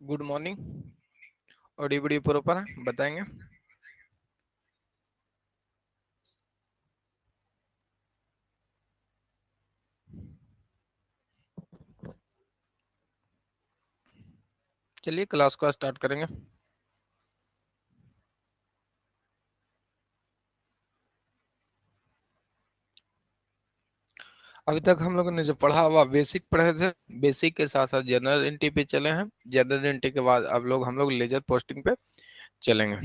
Good morning. Audio video proper है, बताएंगे। चलिए क्लास को स्टार्ट करेंगे। अभी तक हम लोगों ने जो पढ़ा हुआ बेसिक पढ़े थे, बेसिक के साथ साथ जनरल एंट्री पे चले हैं। जनरल एंट्री के बाद अब हम लोग लेजर पोस्टिंग पे चलेंगे।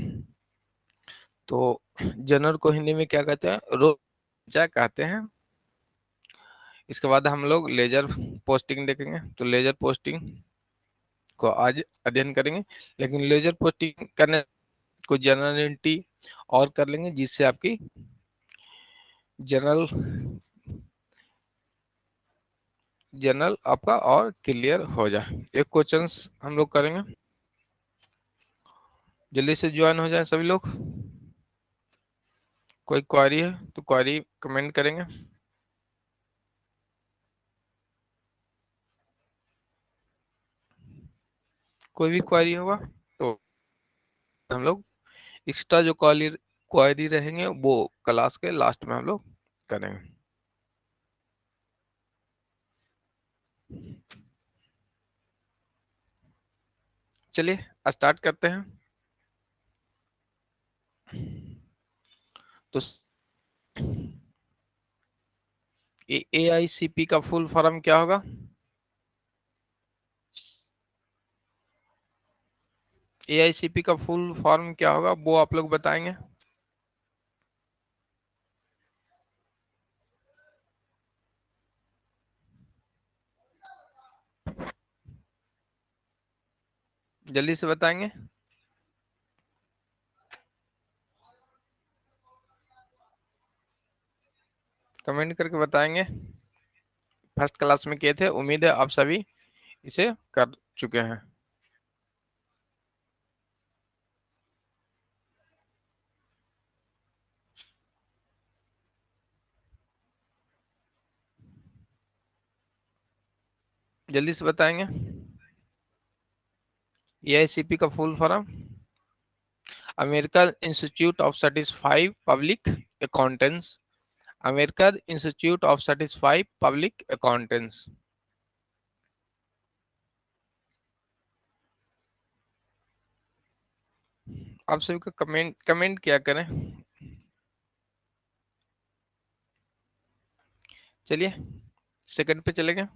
तो जनरल को हिंदी में क्या कहते हैं? रोजा कहते हैं। इसके बाद हम लोग लेजर पोस्टिंग देखेंगे। तो लेजर पोस्टिंग को आज अध्ययन करेंगे, लेकिन लेजर पोस्टिंग करने को जनरल एंट्री और कर लेंगे, जिससे आपकी जनरल जनरल आपका और क्लियर हो जाए। एक क्वेश्चंस हम लोग करेंगे, जल्दी से ज्वाइन हो जाए सभी लोग। कोई क्वेरी है तो क्वेरी कमेंट करेंगे। कोई भी क्वेरी होगा तो हम लोग एक्स्ट्रा जो क्वेरी रहेंगे वो क्लास के लास्ट में हम लोग करेंगे। चलिए स्टार्ट करते हैं। तो AICP का फुल फॉर्म क्या होगा? AICP का फुल फॉर्म क्या होगा वो आप लोग बताएंगे। जल्दी से बताएंगे, कमेंट करके बताएंगे। फर्स्ट क्लास में किए थे, उम्मीद है आप सभी इसे कर चुके हैं। जल्दी से बताएंगे। AICP का full form American institute of certified public accountants. American institute of certified public accountants. आप सभी को कमेंट कमेंट क्या करें। चलिए सेकंड पे चले गए।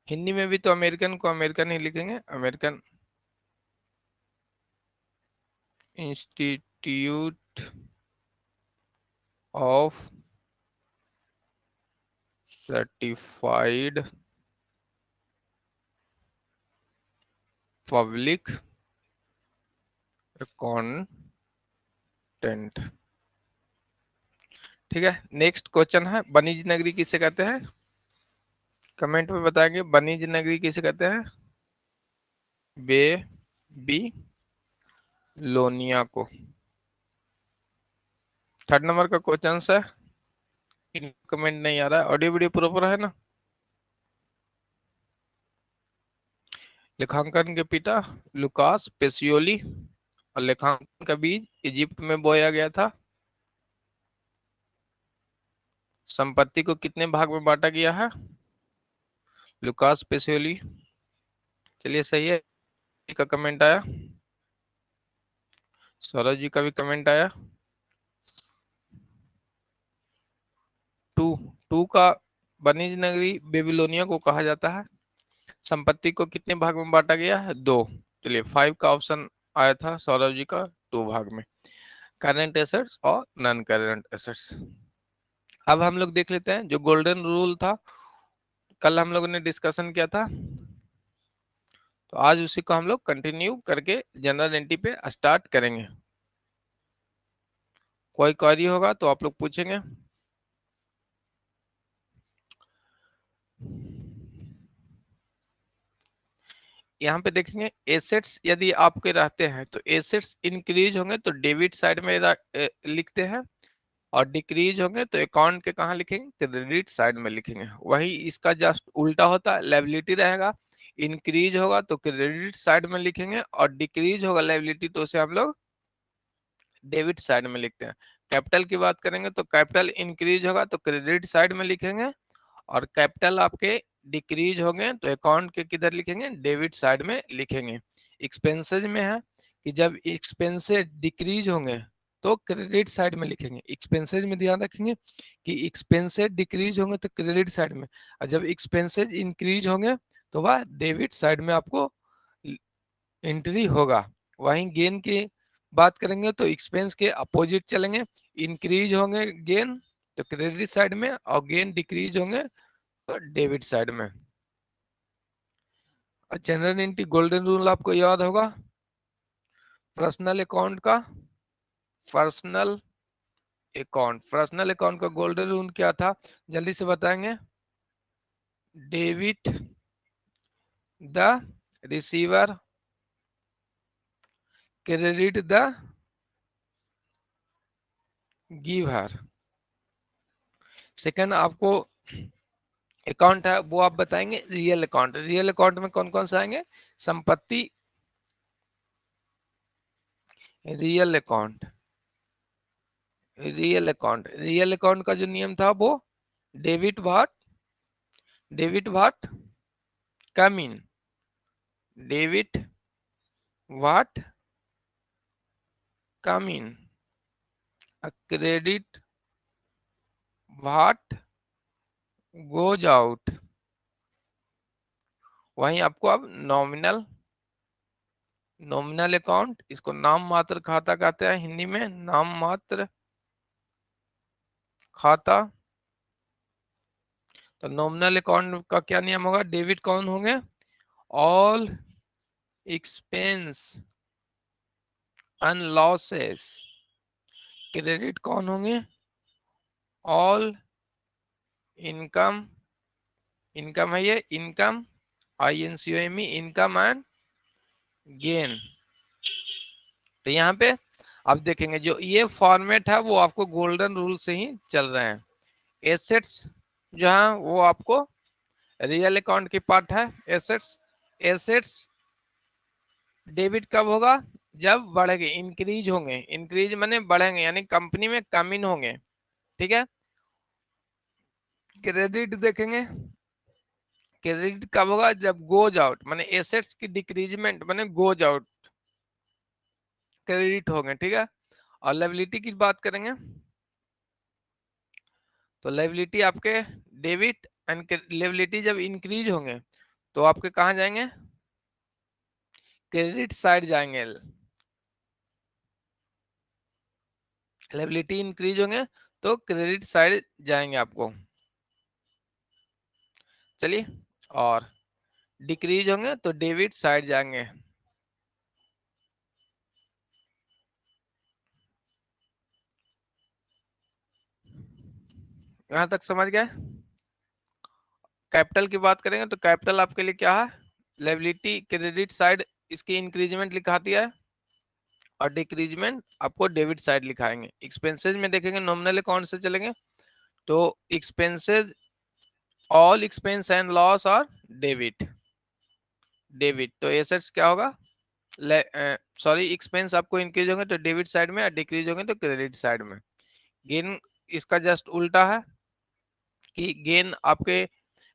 हिंदी में भी तो अमेरिकन को अमेरिकन ही लिखेंगे। American institute of certified public accountant. ठीक है, नेक्स्ट क्वेश्चन है, वाणिज्य नगरी किसे कहते हैं? कमेंट में बताएंगे, वाणिज्य नगरी किसे कहते हैं? बेबीलोनिया को। थर्ड नंबर का क्वेश्चन है, कमेंट नहीं आ रहा है, ऑडियो वीडियो प्रॉपर है ना? लेखांकन के पिता लुकास पेसियोली, और लेखांकन का बीज इजिप्ट में बोया गया था। संपत्ति को कितने भाग में बांटा गया है? Lucas Pacioli. चलिए सही है, का कमेंट आया। सौरभ जी का भी कमेंट आया। टू टू का वाणिज्य नगरी बेबीलोनिया को कहा जाता है। संपत्ति को कितने भाग में बांटा गया है? दो। चलिए 5 का ऑप्शन आया था सौरभ जी का, 2 भाग में, करंट एसेट्स और नॉन करंट एसेट्स। अब हम लोग देख लेते हैं जो गोल्डन रूल था, कल हम लोगों ने डिस्कशन किया था, तो आज उसी को हम लोग कंटिन्यू करके जनरल एंट्री पे स्टार्ट करेंगे। कोई क्वेरी होगा तो आप लोग पूछेंगे। यहाँ पे देखेंगे एसेट्स यदि आपके रहते हैं तो एसेट्स इंक्रीज होंगे तो डेबिट साइड में लिखते हैं, और डिक्रीज होंगे तो अकाउंट के कहाँ लिखेंगे, क्रेडिट साइड में लिखेंगे। वही इसका जस्ट उल्टा होता है, लायबिलिटी रहेगा, इंक्रीज होगा तो क्रेडिट साइड में लिखेंगे, और डिक्रीज होगा लायबिलिटी तो उसे हम लोग डेबिट साइड में लिखते हैं। कैपिटल की बात करेंगे तो कैपिटल इंक्रीज होगा तो क्रेडिट साइड में लिखेंगे, और कैपिटल आपके डिक्रीज होंगे तो अकाउंट के किधर लिखेंगे, डेबिट साइड में लिखेंगे। एक्सपेंसेस में है कि जब एक्सपेंसेस डिक्रीज होंगे तो क्रेडिट साइड में लिखेंगे। एक्सपेंसेस में ध्यान रखेंगे कि एक्सपेंसेस डिक्रीज होंगे तो क्रेडिट साइड में, और जब एक्सपेंसेस इंक्रीज होंगे तो वह डेबिट साइड में आपको एंट्री होगा। वहीं गेन की बात करेंगे तो एक्सपेंस के अपोजिट चलेंगे, इंक्रीज होंगे गेन तो क्रेडिट साइड में, और गेन डिक्रीज होंगे तो डेबिट साइड में। जनरल एंट्री गोल्डन रूल आपको याद होगा पर्सनल अकाउंट का। पर्सनल अकाउंट का गोल्डन रूल क्या था, जल्दी से बताएंगे। Debit the receiver, credit the giver. Second आपको अकाउंट है वो आप बताएंगे रियल अकाउंट। रियल अकाउंट में कौन कौन से आएंगे, संपत्ति, रियल अकाउंट, रियल अकाउंट का जो नियम था वो debit what, debit what come in, debit what come in, credit what goes out. वहीं आपको अब नॉमिनल अकाउंट, इसको नाम मात्र खाता कहते हैं हिंदी में, नाम मात्र खाता। तो नॉमिनल अकाउंट का क्या नियम होगा, डेबिट कौन होंगे, all expense and losses, credit कौन होंगे, ऑल इनकम, इनकम है ये income, INCOME, income and gain. तो यहाँ पे आप देखेंगे जो ये फॉर्मेट है वो आपको गोल्डन रूल से ही चल रहे हैं। एसेट्स जो है वो आपको रियल अकाउंट की पार्ट है। एसेट्स, एसेट्स डेबिट कब होगा, जब बढ़ेंगे, इंक्रीज होंगे, इंक्रीज माने बढ़ेंगे यानी कंपनी में कम इन होंगे, ठीक है। क्रेडिट देखेंगे, क्रेडिट कब होगा, जब गोज आउट माने एसेट्स की डिक्रीजमेंट माने गोज आउट, क्रेडिट होंगे, ठीक है। और लायबिलिटी की बात करेंगे तो लायबिलिटी आपके डेबिट एंड लायबिलिटी जब इंक्रीज होंगे तो आपके कहाँ जाएंगे, क्रेडिट साइड जाएंगे। लायबिलिटी इंक्रीज होंगे तो क्रेडिट साइड जाएंगे आपको, चलिए। और डिक्रीज होंगे तो डेबिट साइड जाएंगे। यहां तक समझ गए। कैपिटल की बात करेंगे तो कैपिटल आपके लिए क्या है, लायबिलिटी क्रेडिट साइड इसकी इंक्रीजमेंट लिखाती है, और डिक्रीजमेंट आपको डेबिट साइड लिखाएंगे। एक्सपेंसेस में देखेंगे नॉमिनल अकाउंट से चलेंगे तो expenses, all expense and loss और डेबिट, डेबिट तो एसेट्स क्या होगा, सॉरी एक्सपेंस आपको इंक्रीज होंगे तो डेबिट साइड में, और डिक्रीज होंगे तो क्रेडिट साइड में। गेन इसका जस्ट उल्टा है कि गेन आपके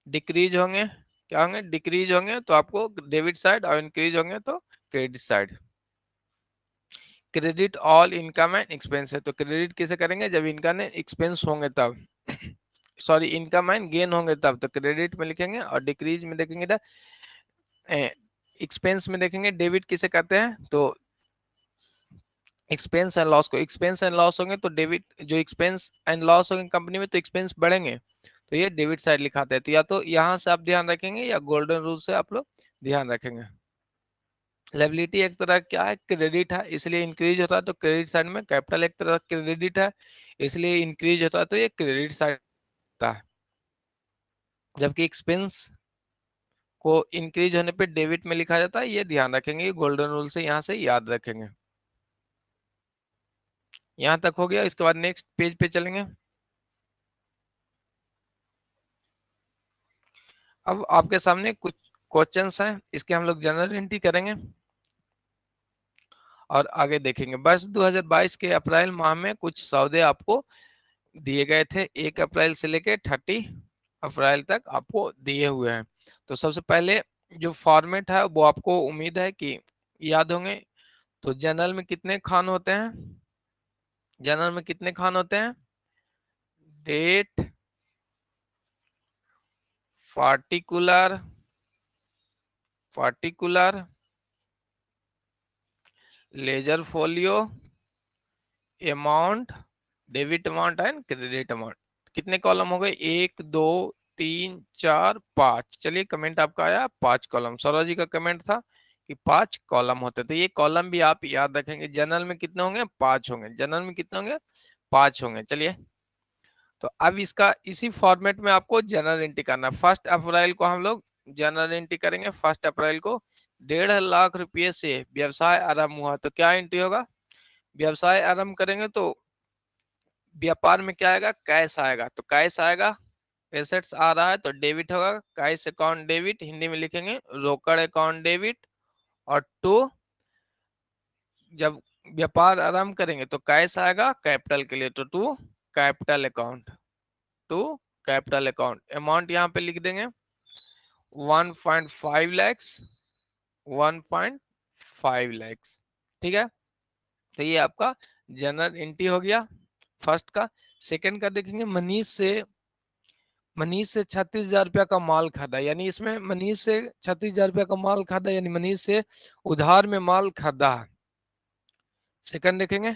डिक्रीज होंगे, क्या होंगे, डिक्रीज होंगे तो आपको डेबिट साइड, और इंक्रीज होंगे तो credit side. Credit all income and expense है तो क्रेडिट किसे करेंगे, जब इनकम एंड एक्सपेंस होंगे तब, सॉरी इनकम एंड गेन होंगे तब तो क्रेडिट में लिखेंगे। और डिक्रीज में देखेंगे तो एक्सपेंस में देखेंगे डेबिट किसे करते हैं, तो एक्सपेंस एंड लॉस को, एक्सपेंस एंड लॉस होंगे तो डेबिट, जो एक्सपेंस एंड लॉस होंगे कंपनी में तो एक्सपेंस बढ़ेंगे तो ये डेबिट साइड लिखाते हैं। तो या तो यहाँ से आप ध्यान रखेंगे या गोल्डन रूल से आप लोग ध्यान रखेंगे। लायबिलिटी एक तरह क्या है, क्रेडिट है, इसलिए इंक्रीज होता है तो क्रेडिट साइड में। कैपिटल एक तरह क्रेडिट है, इसलिए इंक्रीज होता है तो ये क्रेडिट साइड होता है। जबकि एक्सपेंस को इंक्रीज होने पे डेबिट में लिखा जाता है, ये ध्यान रखेंगे, गोल्डन रूल से यहाँ से याद रखेंगे। यहाँ तक हो गया। इसके बाद नेक्स्ट पेज पे चलेंगे। अब आपके सामने कुछ क्वेश्चंस हैं, इसके हम लोग जनरल एंट्री करेंगे और आगे देखेंगे। वर्ष 2022 के अप्रैल माह में कुछ सौदे आपको दिए गए थे, 1 अप्रैल से लेके 30 अप्रैल तक आपको दिए हुए हैं। तो सबसे पहले जो फॉर्मेट है वो आपको उम्मीद है कि याद होंगे। तो जनरल में कितने खान होते हैं? जनरल में कितने खान होते हैं? Date, particular, particular, ledger folio, amount, debit amount and credit amount. कितने कॉलम हो गए? 1 2 3 4 5। चलिए कमेंट आपका आया 5 कॉलम। सौरभ जी का कमेंट था कि 5 कॉलम होते, तो ये कॉलम भी आप याद रखेंगे। जनरल में कितने होंगे? 5 होंगे। जनरल में कितने होंगे? 5 होंगे। चलिए, तो अब इसका इसी फॉर्मेट में आपको जनरल एंट्री करना है। 1 अप्रैल को हम लोग जनरल एंट्री करेंगे। 1 अप्रैल को 1.5 लाख रुपये से व्यवसाय आरंभ हुआ, तो क्या एंट्री होगा? व्यवसाय आरंभ करेंगे तो व्यापार में क्या आएगा? कैश आएगा। तो कैश आएगा, एसेट्स आ रहा है तो डेबिट होगा। कैश अकाउंट डेबिट, हिंदी में लिखेंगे रोकड़ अकाउंट डेबिट। और टू, जब व्यापार आरंभ करेंगे तो कैश आएगा कैपिटल के लिए, तो to capital account, to capital account. Amount यहाँ पे लिख देंगे 1.5 लैक्स, 1.5 लैक्स। ठीक है, तो ये आपका जनरल एंट्री हो गया फर्स्ट का। सेकंड का देखेंगे, मनीष से 36,000 रुपया का माल खरीदा, यानी इसमें मनीष से 36,000 रुपया का माल खरीदा, यानी मनीष से उधार में माल खरीदा। सेकंड देखेंगे,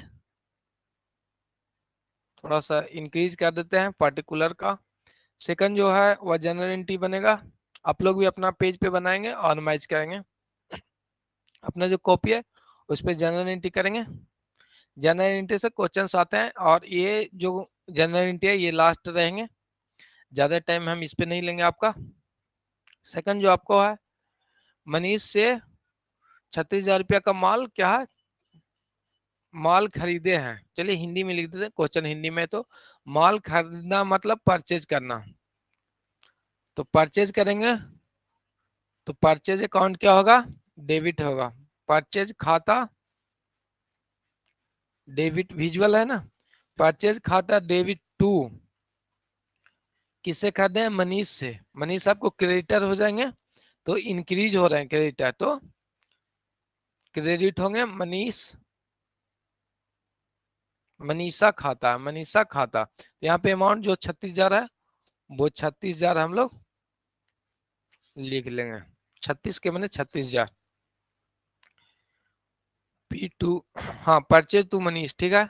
थोड़ा सा इंक्रीज कर देते हैं पार्टिकुलर का। सेकंड जो है वह जनरल एंट्री बनेगा। आप लोग भी अपना पेज पे बनाएंगे और मैच करेंगे। अपना जो कॉपी है उस पर जनरल एंट्री करेंगे। जनरल एंट्री से क्वेश्चंस आते हैं और ये जो जनरल एंट्री है ये लास्ट रहेंगे, ज्यादा टाइम हम इस पे नहीं लेंगे आपका। सेकंड जो आपको है, मनीष से 36,000 रुपया का माल क्या है? माल खरीदे हैं। चलिए हिंदी में लिख देते हैं, क्वेश्चन हिंदी में। तो माल खरीदना मतलब परचेज करना, तो परचेज करेंगे तो परचेज अकाउंट क्या होगा? डेबिट होगा। परचेज खाता डेबिट, विजुअल है ना। परचेज खाता डेबिट टू, किससे खरीदे हैं? मनीष से। मनीष आपको क्रेडिटर हो जाएंगे, तो इंक्रीज हो रहे हैं क्रेडिटर, तो क्रेडिट होंगे मनीष, मनीषा खाता, मनीषा खाता। यहाँ पे अमाउंट जो 36,000 है वो 36,000 हम लोग लिख लेंगे। 36 के मैंने 36,000। P2, हाँ परचेज टू मनीष, ठीक है।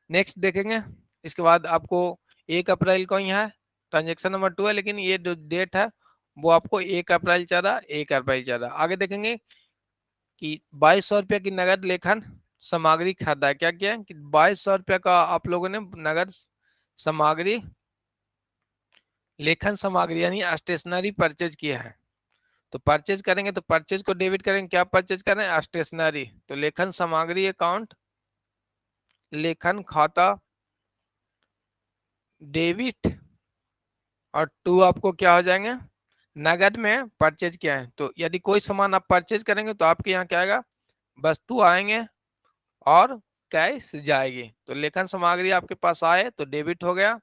नेक्स्ट देखेंगे। इसके बाद आपको 1 अप्रैल को ही है, ट्रांजेक्शन नंबर 2 है, लेकिन ये जो डेट है वो आपको 1 अप्रैल चल रहा, 1 अप्रैल चल रहा। आगे देखेंगे कि 2200 रुपया की नगद लेखन सामग्री खरीदा है। क्या किया है कि 2200 रुपया का आप लोगों ने नगद सामग्री, लेखन सामग्री यानी स्टेशनरी परचेज किया है। तो परचेज करेंगे तो परचेज को डेबिट करेंगे, क्या परचेज कर रहे हैं? स्टेशनरी। तो लेखन सामग्री अकाउंट, लेखन खाता डेबिट, और टू आपको क्या हो जाएंगे? नगद में परचेज किया है। तो यदि कोई सामान आप परचेज करेंगे तो आपके यहाँ क्या आएगा? वस्तु आएंगे और कैश जाएगी। तो लेखन सामग्री आपके पास आए तो डेबिट हो गया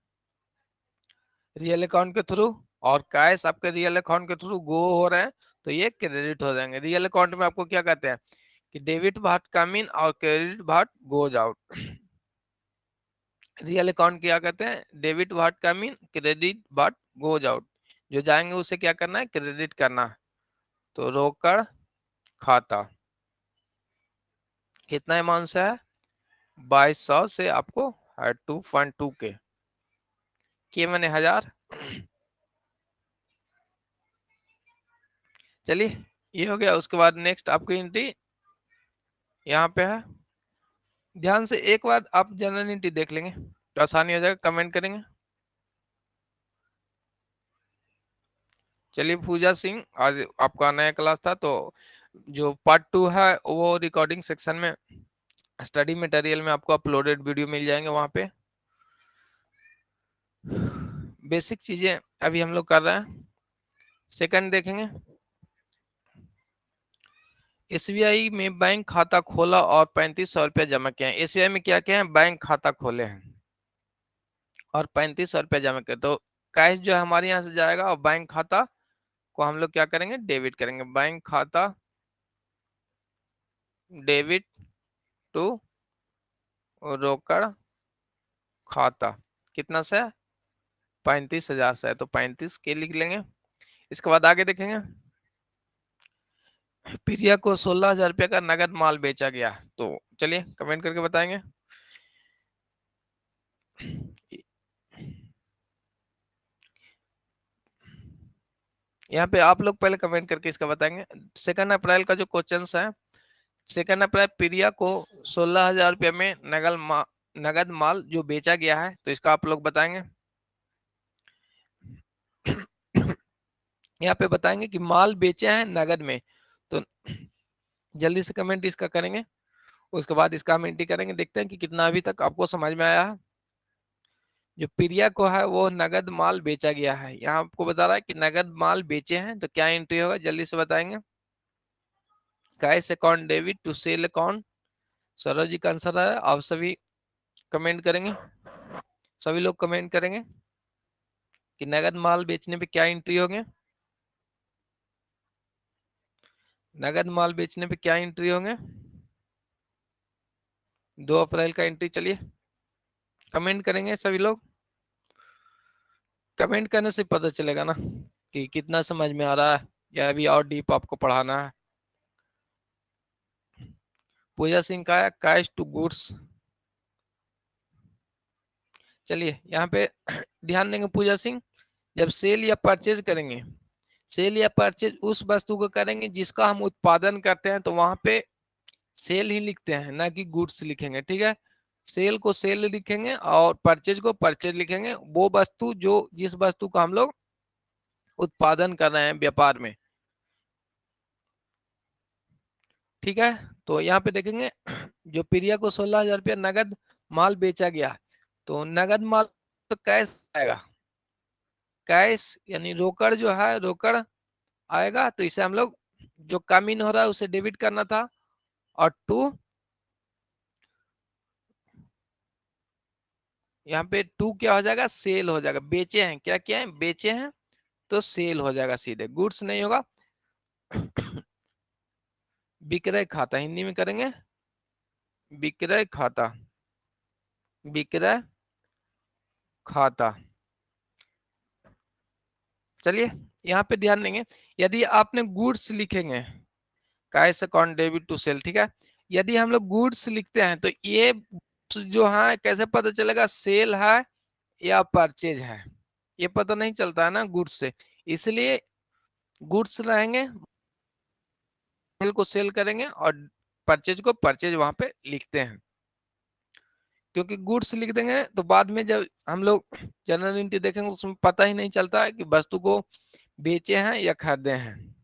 रियल अकाउंट के थ्रू, और कैश आपके रियल अकाउंट के थ्रू गो हो रहे हैं तो ये क्रेडिट हो जाएंगे। रियल अकाउंट में आपको क्या कहते हैं कि डेबिट पार्ट कम इन और credit part goes out. Real account क्या कहते हैं? डेबिट पार्ट कम इन, क्रेडिट पार्ट गोज आउट। जो जाएंगे उसे क्या करना है? क्रेडिट करना है। तो रोकड़ खाता कितना अमाउंट से है? 2200 से आपको 2.2 के मैंने 1000। चलिए ये हो गया। उसके बाद नेक्स्ट आपकी एंट्री यहाँ पे है। ध्यान से एक बार आप जनरल एंट्री देख लेंगे तो आसानी हो जाएगा, कमेंट करेंगे। चलिए पूजा सिंह, आज आपका नया क्लास था तो जो पार्ट 2 है वो रिकॉर्डिंग सेक्शन में स्टडी मटेरियल में आपको अपलोडेड वीडियो मिल जाएंगे वहां पे। बेसिक चीजें अभी हम लोग कर रहे हैं। सेकंड देखेंगे, एसबीआई में बैंक खाता खोला और 3500 रुपया जमा किया है। एसबीआई में क्या क्या है, बैंक खाता खोले हैं और 3500 रुपया जमा किया, तो कैश जो है हमारे यहाँ से जाएगा और बैंक खाता को हम लोग क्या करेंगे, डेबिट करेंगे। बैंक खाता डेबिट टू रोकड़ खाता, कितना से, 35,000 से है, तो 35 के लिख लेंगे। इसके बाद आगे देखेंगे, प्रिया को 16,000 रुपया का नगद माल बेचा गया, तो चलिए कमेंट करके बताएंगे। यहाँ पे आप लोग पहले कमेंट करके इसका बताएंगे। 2 अप्रैल का जो क्वेश्चन है, 2 अप्रैल प्रिया को 16,000 रुपया में नगद माल जो बेचा गया है, तो इसका आप लोग बताएंगे। यहाँ पे बताएंगे कि माल बेचे हैं नगद में, तो जल्दी से कमेंट इसका करेंगे। उसके बाद इसका हम एंट्री करेंगे, देखते हैं कि कितना अभी तक आपको समझ में आया है। जो प्रिया को है वो नगद माल बेचा गया है, यहाँ आपको बता रहा है कि नगद माल बेचे हैं, तो क्या एंट्री होगा जल्दी से बताएंगे। Cash account debit to sale account, Saroj ji का आंसर है। आप सभी कमेंट करेंगे, सभी लोग कमेंट करेंगे कि नगद माल बेचने पे क्या एंट्री होंगे, नगद माल बेचने पे क्या एंट्री होंगे। 2 अप्रैल का एंट्री, चलिए कमेंट करेंगे सभी लोग। कमेंट करने से पता चलेगा ना कि कितना समझ में आ रहा है या अभी और डीप आपको पढ़ाना है। पूजा सिंह का है कैश टू गुड्स। चलिए यहाँ पे ध्यान देंगे, पूजा सिंह जब सेल या परचेज करेंगे, सेल या परचेज उस वस्तु को करेंगे जिसका हम उत्पादन करते हैं, तो वहां पे सेल ही लिखते हैं, ना कि गुड्स लिखेंगे, ठीक है। सेल को सेल लिखेंगे और परचेज को परचेज लिखेंगे, वो वस्तु जो जिस वस्तु का हम लोग उत्पादन कर रहे हैं व्यापार में, ठीक है। तो यहाँ पे देखेंगे जो प्रिया को 16,000 रुपया नगद माल बेचा गया, तो नगद माल तो कैश आएगा, कैश यानी रोकड़ जो है रोकड़ आएगा, तो इसे हम लोग जो कम इन हो रहा है उसे डेबिट करना था, और टू यहाँ पे टू क्या हो जाएगा, सेल हो जाएगा। बेचे हैं, क्या क्या है, बेचे हैं, तो सेल हो जाएगा सीधे, गुड्स नहीं होगा। विक्रय खाता हिंदी में करेंगे, विक्रय खाता, विक्रय खाता। चलिए यहाँ पे ध्यान देंगे, यदि आपने गुड्स लिखेंगे, cash account debit to sale, ठीक है। यदि हम लोग गुड्स लिखते हैं तो ये जो है कैसे पता चलेगा सेल है या परचेज है, ये पता नहीं चलता है ना गुड्स से, इसलिए गुड्स रहेंगे, सेल को सेल करेंगे और परचेज को परचेज वहां पे लिखते हैं। क्योंकि गुड्स लिख देंगे तो बाद में जब हम लोग जनरल एंट्री देखेंगे उसमें पता ही नहीं चलता है कि वस्तु को बेचे हैं या खरीदे हैं,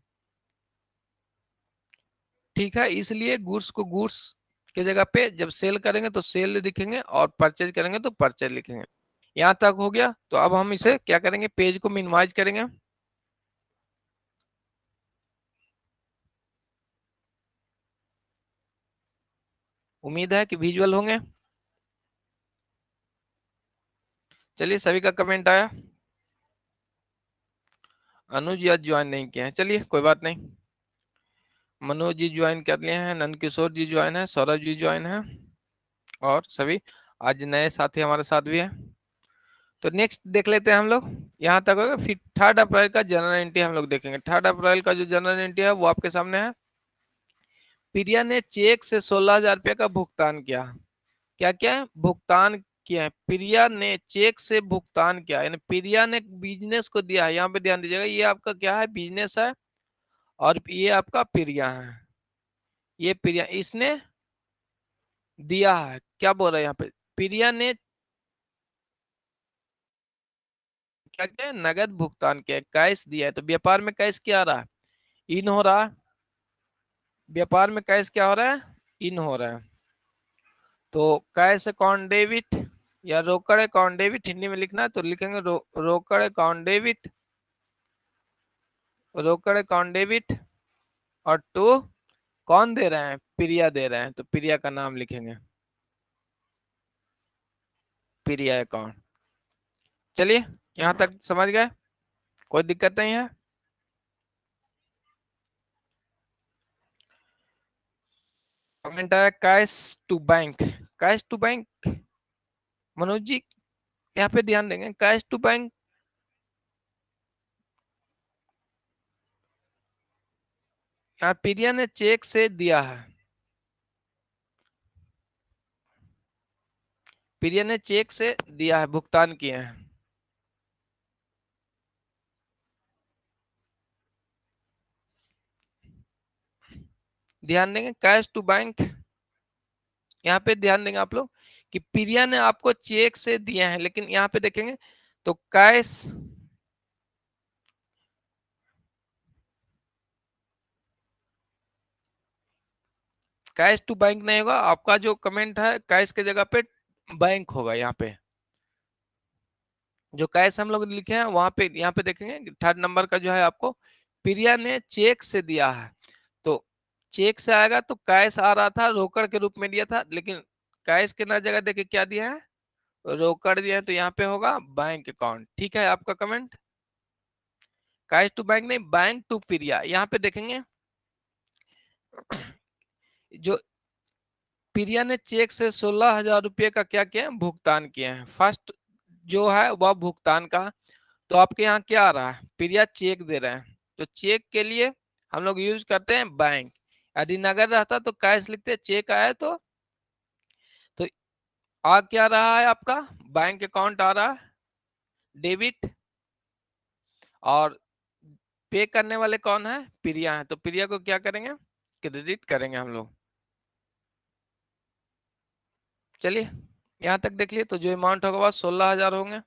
ठीक है। इसलिए गुड्स को गुड्स की जगह पे जब सेल करेंगे तो सेल लिखेंगे और परचेज करेंगे तो परचेज लिखेंगे। यहाँ तक हो गया, तो अब हम इसे क्या करेंगे, पेज को मिनिमाइज करेंगे। उम्मीद है कि विजुअल होंगे। चलिए सभी का कमेंट आया। अनुज आज ज्वाइन नहीं किए हैं, चलिए कोई बात नहीं। मनोज जी ज्वाइन कर लिए हैं, नंद किशोर जी ज्वाइन है, सौरभ जी ज्वाइन है, और सभी आज नए साथी हमारे साथ भी हैं। तो नेक्स्ट देख लेते हैं हम लोग, यहाँ तक होगा। फिर 3 अप्रैल का जनरल एंट्री हम लोग देखेंगे। 3 अप्रैल का जो जनरल एंट्री है वो आपके सामने है। प्रिया ने चेक से 16,000 रुपया का भुगतान किया, क्या क्या है, भुगतान किया है। प्रिया ने चेक से भुगतान किया, यानी प्रिया ने बिजनेस को दिया है, यहाँ पे ध्यान दीजिएगा, ये आपका क्या है, बिजनेस है, और ये आपका प्रिया है, ये प्रिया इसने दिया है, क्या बोल रहा है यहाँ पे, प्रिया ने क्या क्या नगद भुगतान किया, कैश दिया है, तो व्यापार में कैश क्या आ रहा है, इन हो रहा है, व्यापार में कैश क्या हो रहा है, इन हो रहा है। तो कैश अकाउंट डेबिट या रोकड़ अकाउंट डेबिट हिंदी में लिखना है तो लिखेंगे रोकड़ अकाउंट डेबिट, रोकड़ अकाउंट डेबिट। और टू कौन दे रहे हैं, प्रिया दे रहे हैं, तो प्रिया का नाम लिखेंगे, प्रिया अकाउंट। चलिए यहाँ तक समझ गए, कोई दिक्कत नहीं है। कमेंट आया cash to bank, cash to bank, Manoj ji यहाँ पे ध्यान देंगे, कैश टू बैंक। यहाँ प्रिया ने चेक से दिया है, प्रिया ने चेक से दिया है, भुगतान किए हैं। ध्यान देंगे कैश टू बैंक, यहाँ पे ध्यान देंगे आप लोग कि प्रिया ने आपको चेक से दिया है, लेकिन यहाँ पे देखेंगे तो कैश, कैश टू बैंक नहीं होगा, आपका जो कमेंट है कैश के जगह पे बैंक होगा। यहाँ पे जो कैश हम लोग लिखे हैं वहां पे, यहाँ पे देखेंगे थर्ड नंबर का जो है आपको प्रिया ने चेक से दिया है, तो चेक से आएगा तो कैश आ रहा था, रोकड़ के रूप में दिया था, लेकिन कैश के ना जगह देखे क्या दिया है, रोकड़ दिया है, तो यहाँ पे होगा बैंक अकाउंट। ठीक है आपका कमेंट, कैश टू बैंक नहीं, बैंक टू प्रिया। यहाँ पे देखेंगे जो प्रिया ने चेक से 16,000 रुपये का क्या किया है, भुगतान किए हैं। फर्स्ट जो है वह भुगतान का, तो आपके यहाँ क्या आ रहा है, प्रिया चेक दे रहे हैं, तो चेक के लिए हम लोग यूज करते हैं बैंक। यदि नगद रहता तो कैश लिखते, चेक आया तो आ क्या रहा है आपका, बैंक अकाउंट आ रहा है डेबिट, और पे करने वाले कौन है, प्रिया है, तो प्रिया को क्या करेंगे, क्रेडिट करेंगे हम लोग। चलिए यहाँ तक देख लिए, तो जो अमाउंट होगा वह 16,000 होंगे।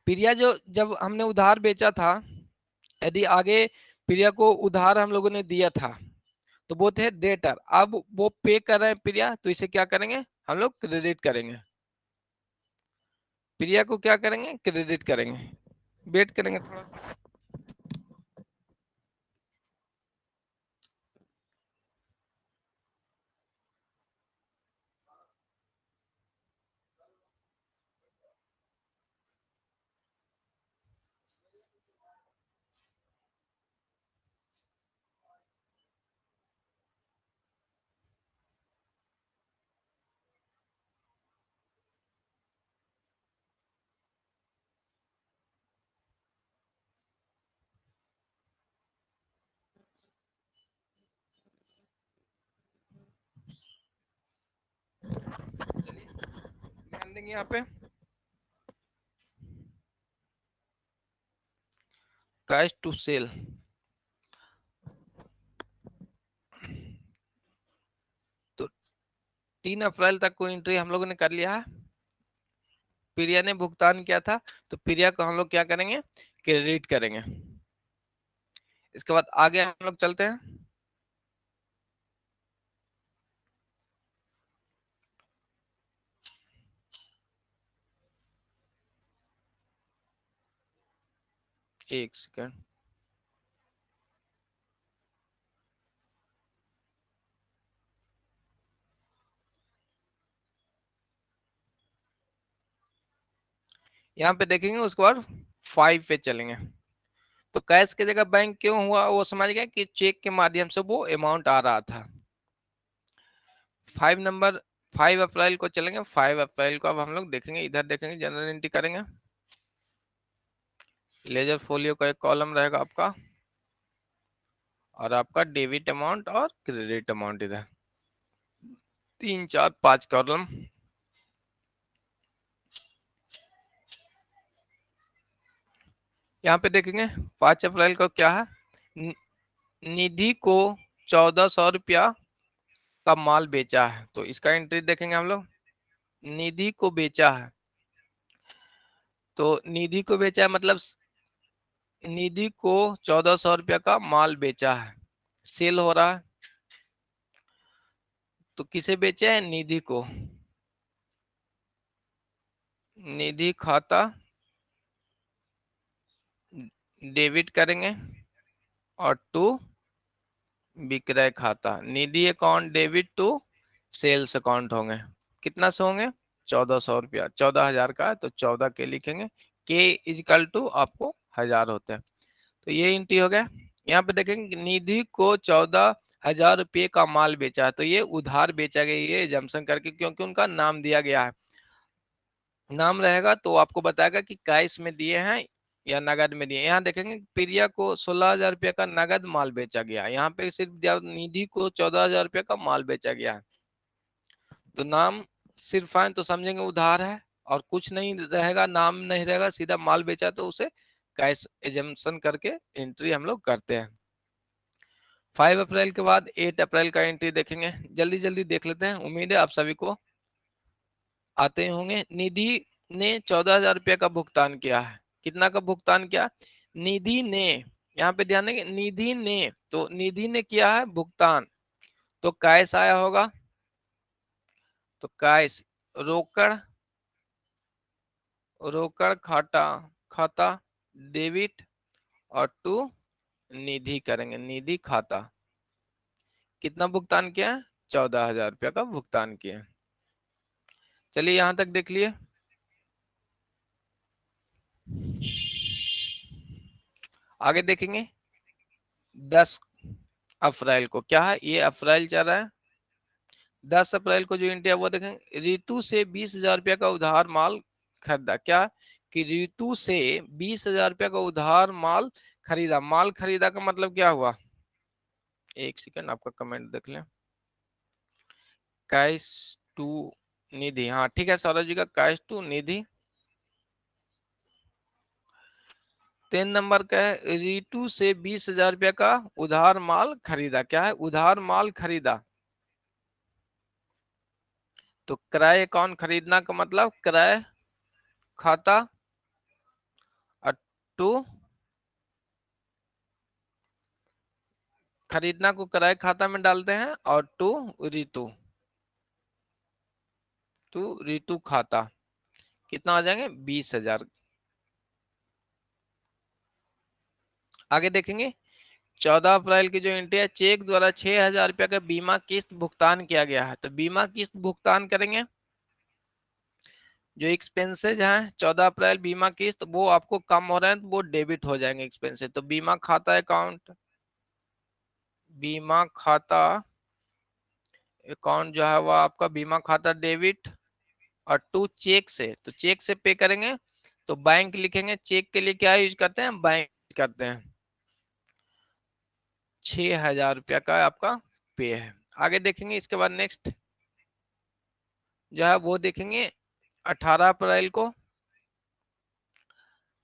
प्रिया जो जब हमने उधार बेचा था, यदि आगे प्रिया को उधार हम लोगों ने दिया था तो वो थे डेटर, अब वो पे कर रहे हैं प्रिया, तो इसे क्या करेंगे हम लोग, क्रेडिट करेंगे। प्रिया को क्या करेंगे, क्रेडिट करेंगे। वेट करेंगे थोड़ा सा। ध्यान देंगे यहाँ पे कैश टू सेल, तो 3 अप्रैल तक को एंट्री हम लोगों ने कर लिया है। प्रिया ने भुगतान किया था, तो प्रिया को हम लोग क्या करेंगे, क्रेडिट करेंगे। इसके बाद आगे हम लोग चलते हैं। एक सेकंड, यहाँ पे देखेंगे, उसके बाद 5 पे चलेंगे। तो कैश की जगह बैंक क्यों हुआ, वो समझ गए कि चेक के माध्यम से वो अमाउंट आ रहा था। 5 नंबर, 5 अप्रैल को चलेंगे। 5 अप्रैल को अब हम लोग देखेंगे, इधर देखेंगे, जनरल एंट्री करेंगे। लेजर फोलियो का एक कॉलम रहेगा आपका, और आपका डेबिट अमाउंट और क्रेडिट अमाउंट इधर 3 4 5 कॉलम। यहाँ पे देखेंगे 5 अप्रैल को क्या है, निधि को 1,400 रुपया का माल बेचा है, तो इसका एंट्री देखेंगे हम लोग। निधि को बेचा है, तो निधि को बेचा है मतलब निधि को 1,400 रुपया का माल बेचा है, सेल हो रहा है। तो किसे बेचा है? निधि को। निधि खाता डेबिट करेंगे और टू विक्रय खाता। निधि account debit to sales account होंगे। कितना से होंगे? 1400 रुपया। 14,000 का है तो 14 के लिखेंगे। के इजिकल टू आपको 1000 होते हैं। तो ये एंट्री हो गया। यहाँ पे देखेंगे निधि को 14,000 रुपये का माल बेचा है, तो ये उधार बेचा गया, ये जमसन करके, क्योंकि उनका नाम दिया गया है। नाम रहेगा तो आपको बताएगा कि कैश में दिए हैं या नगद में दिए। यहाँ देखेंगे प्रिया को 16,000 रुपये का नगद माल बेचा गया। यहाँ पे सिर्फ निधि को 14,000 रुपये का माल बेचा गया है। तो नाम सिर्फ आए तो समझेंगे उधार है, और कुछ नहीं रहेगा, नाम नहीं रहेगा, सीधा माल बेचा तो उसे कैश एजम्पशन करके एंट्री हम लोग करते हैं। 5 अप्रैल के बाद 8 अप्रैल का एंट्री देखेंगे। जल्दी जल्दी देख लेते हैं, उम्मीद है आप सभी को आते ही होंगे। निधि ने 14,000 रुपये का भुगतान किया है। कितना का भुगतान किया? निधि ने, यहाँ पे ध्यान देंगे, निधि ने, तो निधि ने किया है भुगतान, तो कैश आया होगा, तो कैश रोकड़, रोकड़ खाता, खाता डेबिट और टू निधि करेंगे, निधि खाता। कितना भुगतान किया है? 14,000 रुपया का भुगतान किया। चलिए यहां तक देख लिए। आगे देखेंगे 10 अप्रैल को क्या है, ये अप्रैल चल रहा है। 10 अप्रैल को जो इंडिया वो देखेंगे, रितु से 20,000 रुपया का उधार माल खरीदा। क्या कि रितु से 20,000 रुपया का उधार माल खरीदा। माल खरीदा का मतलब क्या हुआ? एक सेकंड आपका कमेंट देख लें। कैश टू निधि, हाँ ठीक है सौरभ जी का, कैश टू निधि। 3 नंबर का है, रितु से 20,000 रुपया का उधार माल खरीदा। क्या है? उधार माल खरीदा। तो क्रय अकाउंट खरीदना का मतलब क्रय खाता, टू खरीदना को क्रय खाता में डालते हैं, और टू रितु, टू रितु खाता। कितना हो जाएंगे? 20,000। आगे देखेंगे 14 अप्रैल की जो एंट्री है, चेक द्वारा 6,000 रुपया का बीमा किस्त भुगतान किया गया है। तो बीमा किस्त भुगतान करेंगे। जो एक्सपेंसेज हैं 14 अप्रैल बीमा किस्त, वो आपको कम हो रहे हैं तो वो डेबिट हो जाएंगे एक्सपेंसेज। तो बीमा खाता अकाउंट, बीमा खाता अकाउंट जो है वो आपका बीमा खाता डेबिट, और टू चेक से, तो चेक से पे करेंगे तो बैंक लिखेंगे। चेक के लिए क्या यूज करते हैं? बैंक करते हैं। 6,000 रुपया का आपका पे है। आगे देखेंगे इसके बाद नेक्स्ट जो है वो देखेंगे 18 अप्रैल को।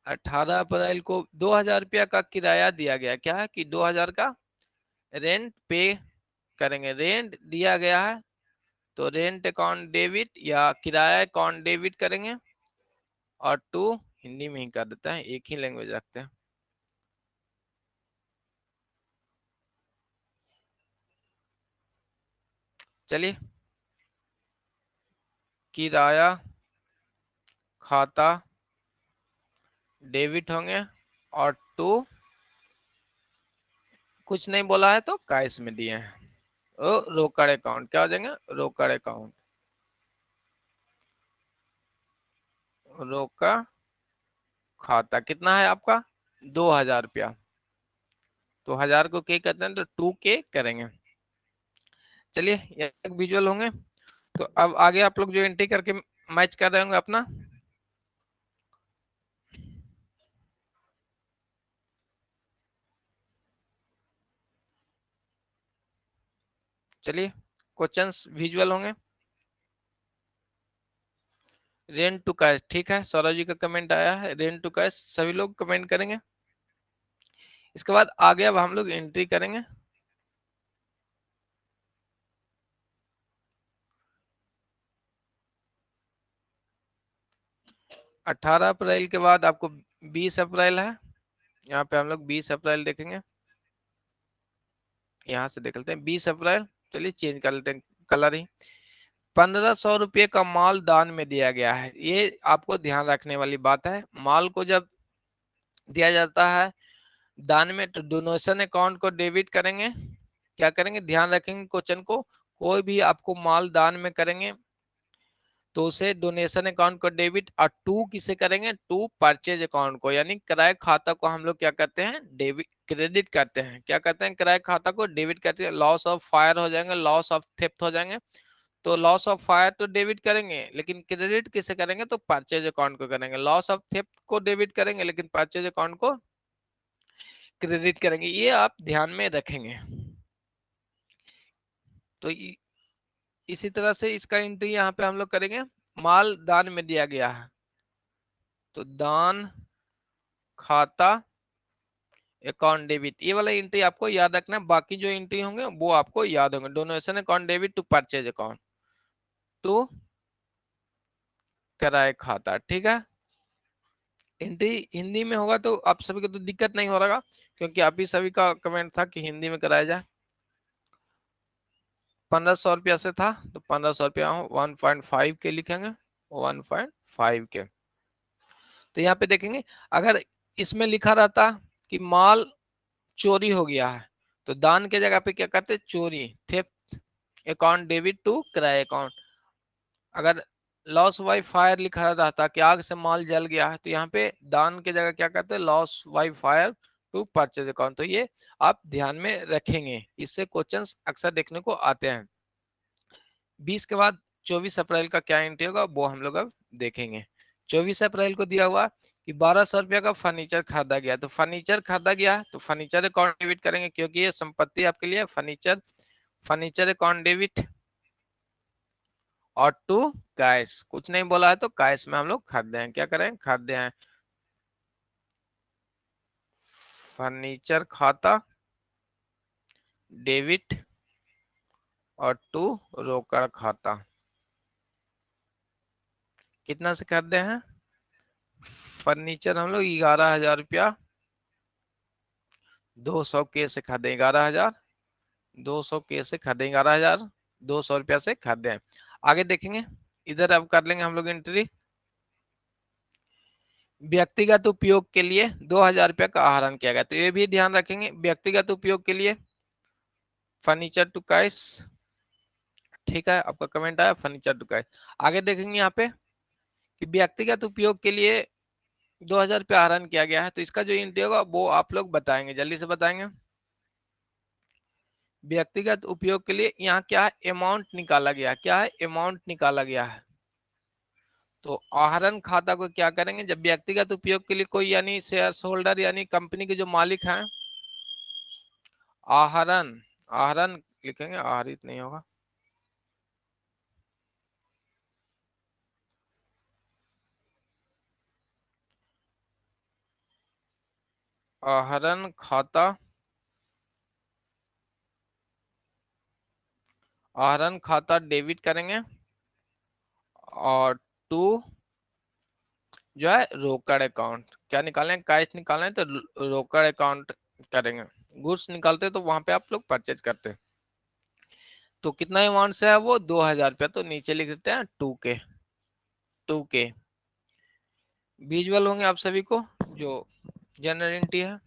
18 अप्रैल को 2,000 रुपया का किराया दिया गया। क्या है कि 2,000 का रेंट पे करेंगे। रेंट दिया गया है तो रेंट अकाउंट डेबिट या किराया अकाउंट डेबिट करेंगे, और टू हिंदी में ही कर देते हैं, एक ही लैंग्वेज रखते हैं। चलिए किराया खाता डेबिट होंगे, और टू कुछ नहीं बोला है तो कैश में दिए हैं, ओ रोकड़ अकाउंट। क्या हो जाएंगे? रोकड़ अकाउंट, रोकड़ खाता। कितना है आपका? 2,000 रुपया। तो 1000 को के कहते हैं तो 2 के करेंगे। चलिए ये एक विजुअल होंगे। तो अब आगे आप लोग जो एंट्री करके मैच कर रहे होंगे अपना, चलिए क्वेश्चंस विजुअल होंगे। रेंट टू कैश, ठीक है सौरभ जी का कमेंट आया है, रेंट टू कैश सभी लोग कमेंट करेंगे। इसके बाद आगे अब हम लोग एंट्री करेंगे। 18 अप्रैल के बाद आपको 20 अप्रैल है। यहाँ पे हम लोग 20 अप्रैल देखेंगे। यहाँ से देख लेते हैं 20 अप्रैल। चलिए चेंज कर लेते हैं कलर ही। 1500 रुपये का माल दान में दिया गया है, ये आपको ध्यान रखने वाली बात है। माल को जब दिया जाता है दान में, तो डोनेशन अकाउंट को डेबिट करेंगे, क्या करेंगे, ध्यान रखेंगे क्वेश्चन को। कोई भी आपको माल दान में करेंगे तो उसे डोनेशन अकाउंट को डेबिट, और टू किसे करेंगे, टू परचेज अकाउंट को, यानी क्रय खाता को हम लोग क्या करते हैं, डेबिट क्रेडिट करते हैं। क्या करते हैं, क्रय खाता को डेबिट करते हैं। लॉस ऑफ फायर हो जाएंगे, लॉस ऑफ थेफ्ट हो जाएंगे, तो लॉस ऑफ फायर तो डेबिट करेंगे, लेकिन क्रेडिट किसे करेंगे, तो परचेज अकाउंट को करेंगे। लॉस ऑफ थेफ्ट को डेबिट करेंगे, लेकिन परचेज अकाउंट को क्रेडिट करेंगे। ये आप ध्यान में रखेंगे। तो इसी तरह से इसका एंट्री यहाँ पे हम लोग करेंगे। माल दान में दिया गया है तो दान खाता अकाउंट डेबिट, ये वाला एंट्री आपको याद रखना है। बाकी जो एंट्री होंगे वो आपको याद होंगे। Donation account debit to purchase account to क्रय खाता, ठीक है। हिंदी हिंदी में होगा तो आप सभी को तो दिक्कत नहीं हो रहा, क्योंकि अभी सभी का कमेंट था कि हिंदी में कराया जाए। 1500 रुपया से था तो 1500 रुपया 1.5 के लिखेंगे, 1.5 के। तो यहाँ पे देखेंगे, अगर इसमें लिखा रहता कि माल चोरी हो गया है, तो दान के जगह पे क्या करते, चोरी, थेफ्ट अकाउंट डेबिट टू क्रय अकाउंट। अगर लॉस बाई फायर लिखा रहता कि आग से माल जल गया है, तो यहाँ पे दान के जगह क्या करते हैं, loss by fire to purchase account. तो ये आप ध्यान में रखेंगे, इससे क्वेश्चंस अक्सर देखने को आते हैं। 20 के बाद 24 अप्रैल का क्या एंट्री होगा वो हम लोग अब देखेंगे। 24 अप्रैल को दिया हुआ कि 1200 रुपया का फर्नीचर खरीदा गया, तो फर्नीचर खरीदा गया तो फर्नीचर अकाउंट डेबिट करेंगे, क्योंकि ये संपत्ति आपके लिए फर्नीचर, फर्नीचर अकाउंट डेबिट। और टू कैश, कुछ नहीं बोला है तो कैश में हम लोग खरीदे हैं, क्या करें, खरीदे हैं। फर्नीचर खाता डेबिट और टू रोकड़ खाता, कितना से खरीदे हैं, फर्नीचर हम लोग 11,000 रुपया 200 के से खरीदे, 11,000 200 के से खरीदे, 11,200 रुपया से खरीदे हैं। आगे देखेंगे, इधर अब कर लेंगे हम लोग एंट्री। व्यक्तिगत उपयोग के लिए 2,000 रुपया का आहरण किया गया, तो ये भी ध्यान रखेंगे। व्यक्तिगत उपयोग के लिए फर्नीचर टू कैश, ठीक है, आपका कमेंट आया फर्नीचर टू कैश। आगे देखेंगे यहाँ पे कि व्यक्तिगत उपयोग के लिए 2,000 रुपया आहरण किया गया है, तो इसका जो एंट्री होगा वो आप लोग बताएंगे, जल्दी से बताएंगे। व्यक्तिगत उपयोग के लिए यहाँ क्या है, अमाउंट निकाला गया, क्या है, अमाउंट निकाला गया है। तो आहरण खाता को क्या करेंगे, जब व्यक्तिगत उपयोग के लिए कोई यानी शेयर होल्डर यानी कंपनी के जो मालिक हैं, आहरण, आहरण लिखेंगे, आहरित नहीं होगा, आहरण खाता, आहरण खाता डेबिट करेंगे, और टू जो है रोकड़ अकाउंट, क्या निकालें, कैश निकालें तो रोकड़ अकाउंट करेंगे। गुड्स निकालते तो वहां पे आप लोग परचेज करते। तो कितना अमाउंट से है वो, 2,000 रुपया, तो नीचे लिख देते हैं 2K, 2K। विजुअल होंगे आप सभी को जो जनरल एंट्री है।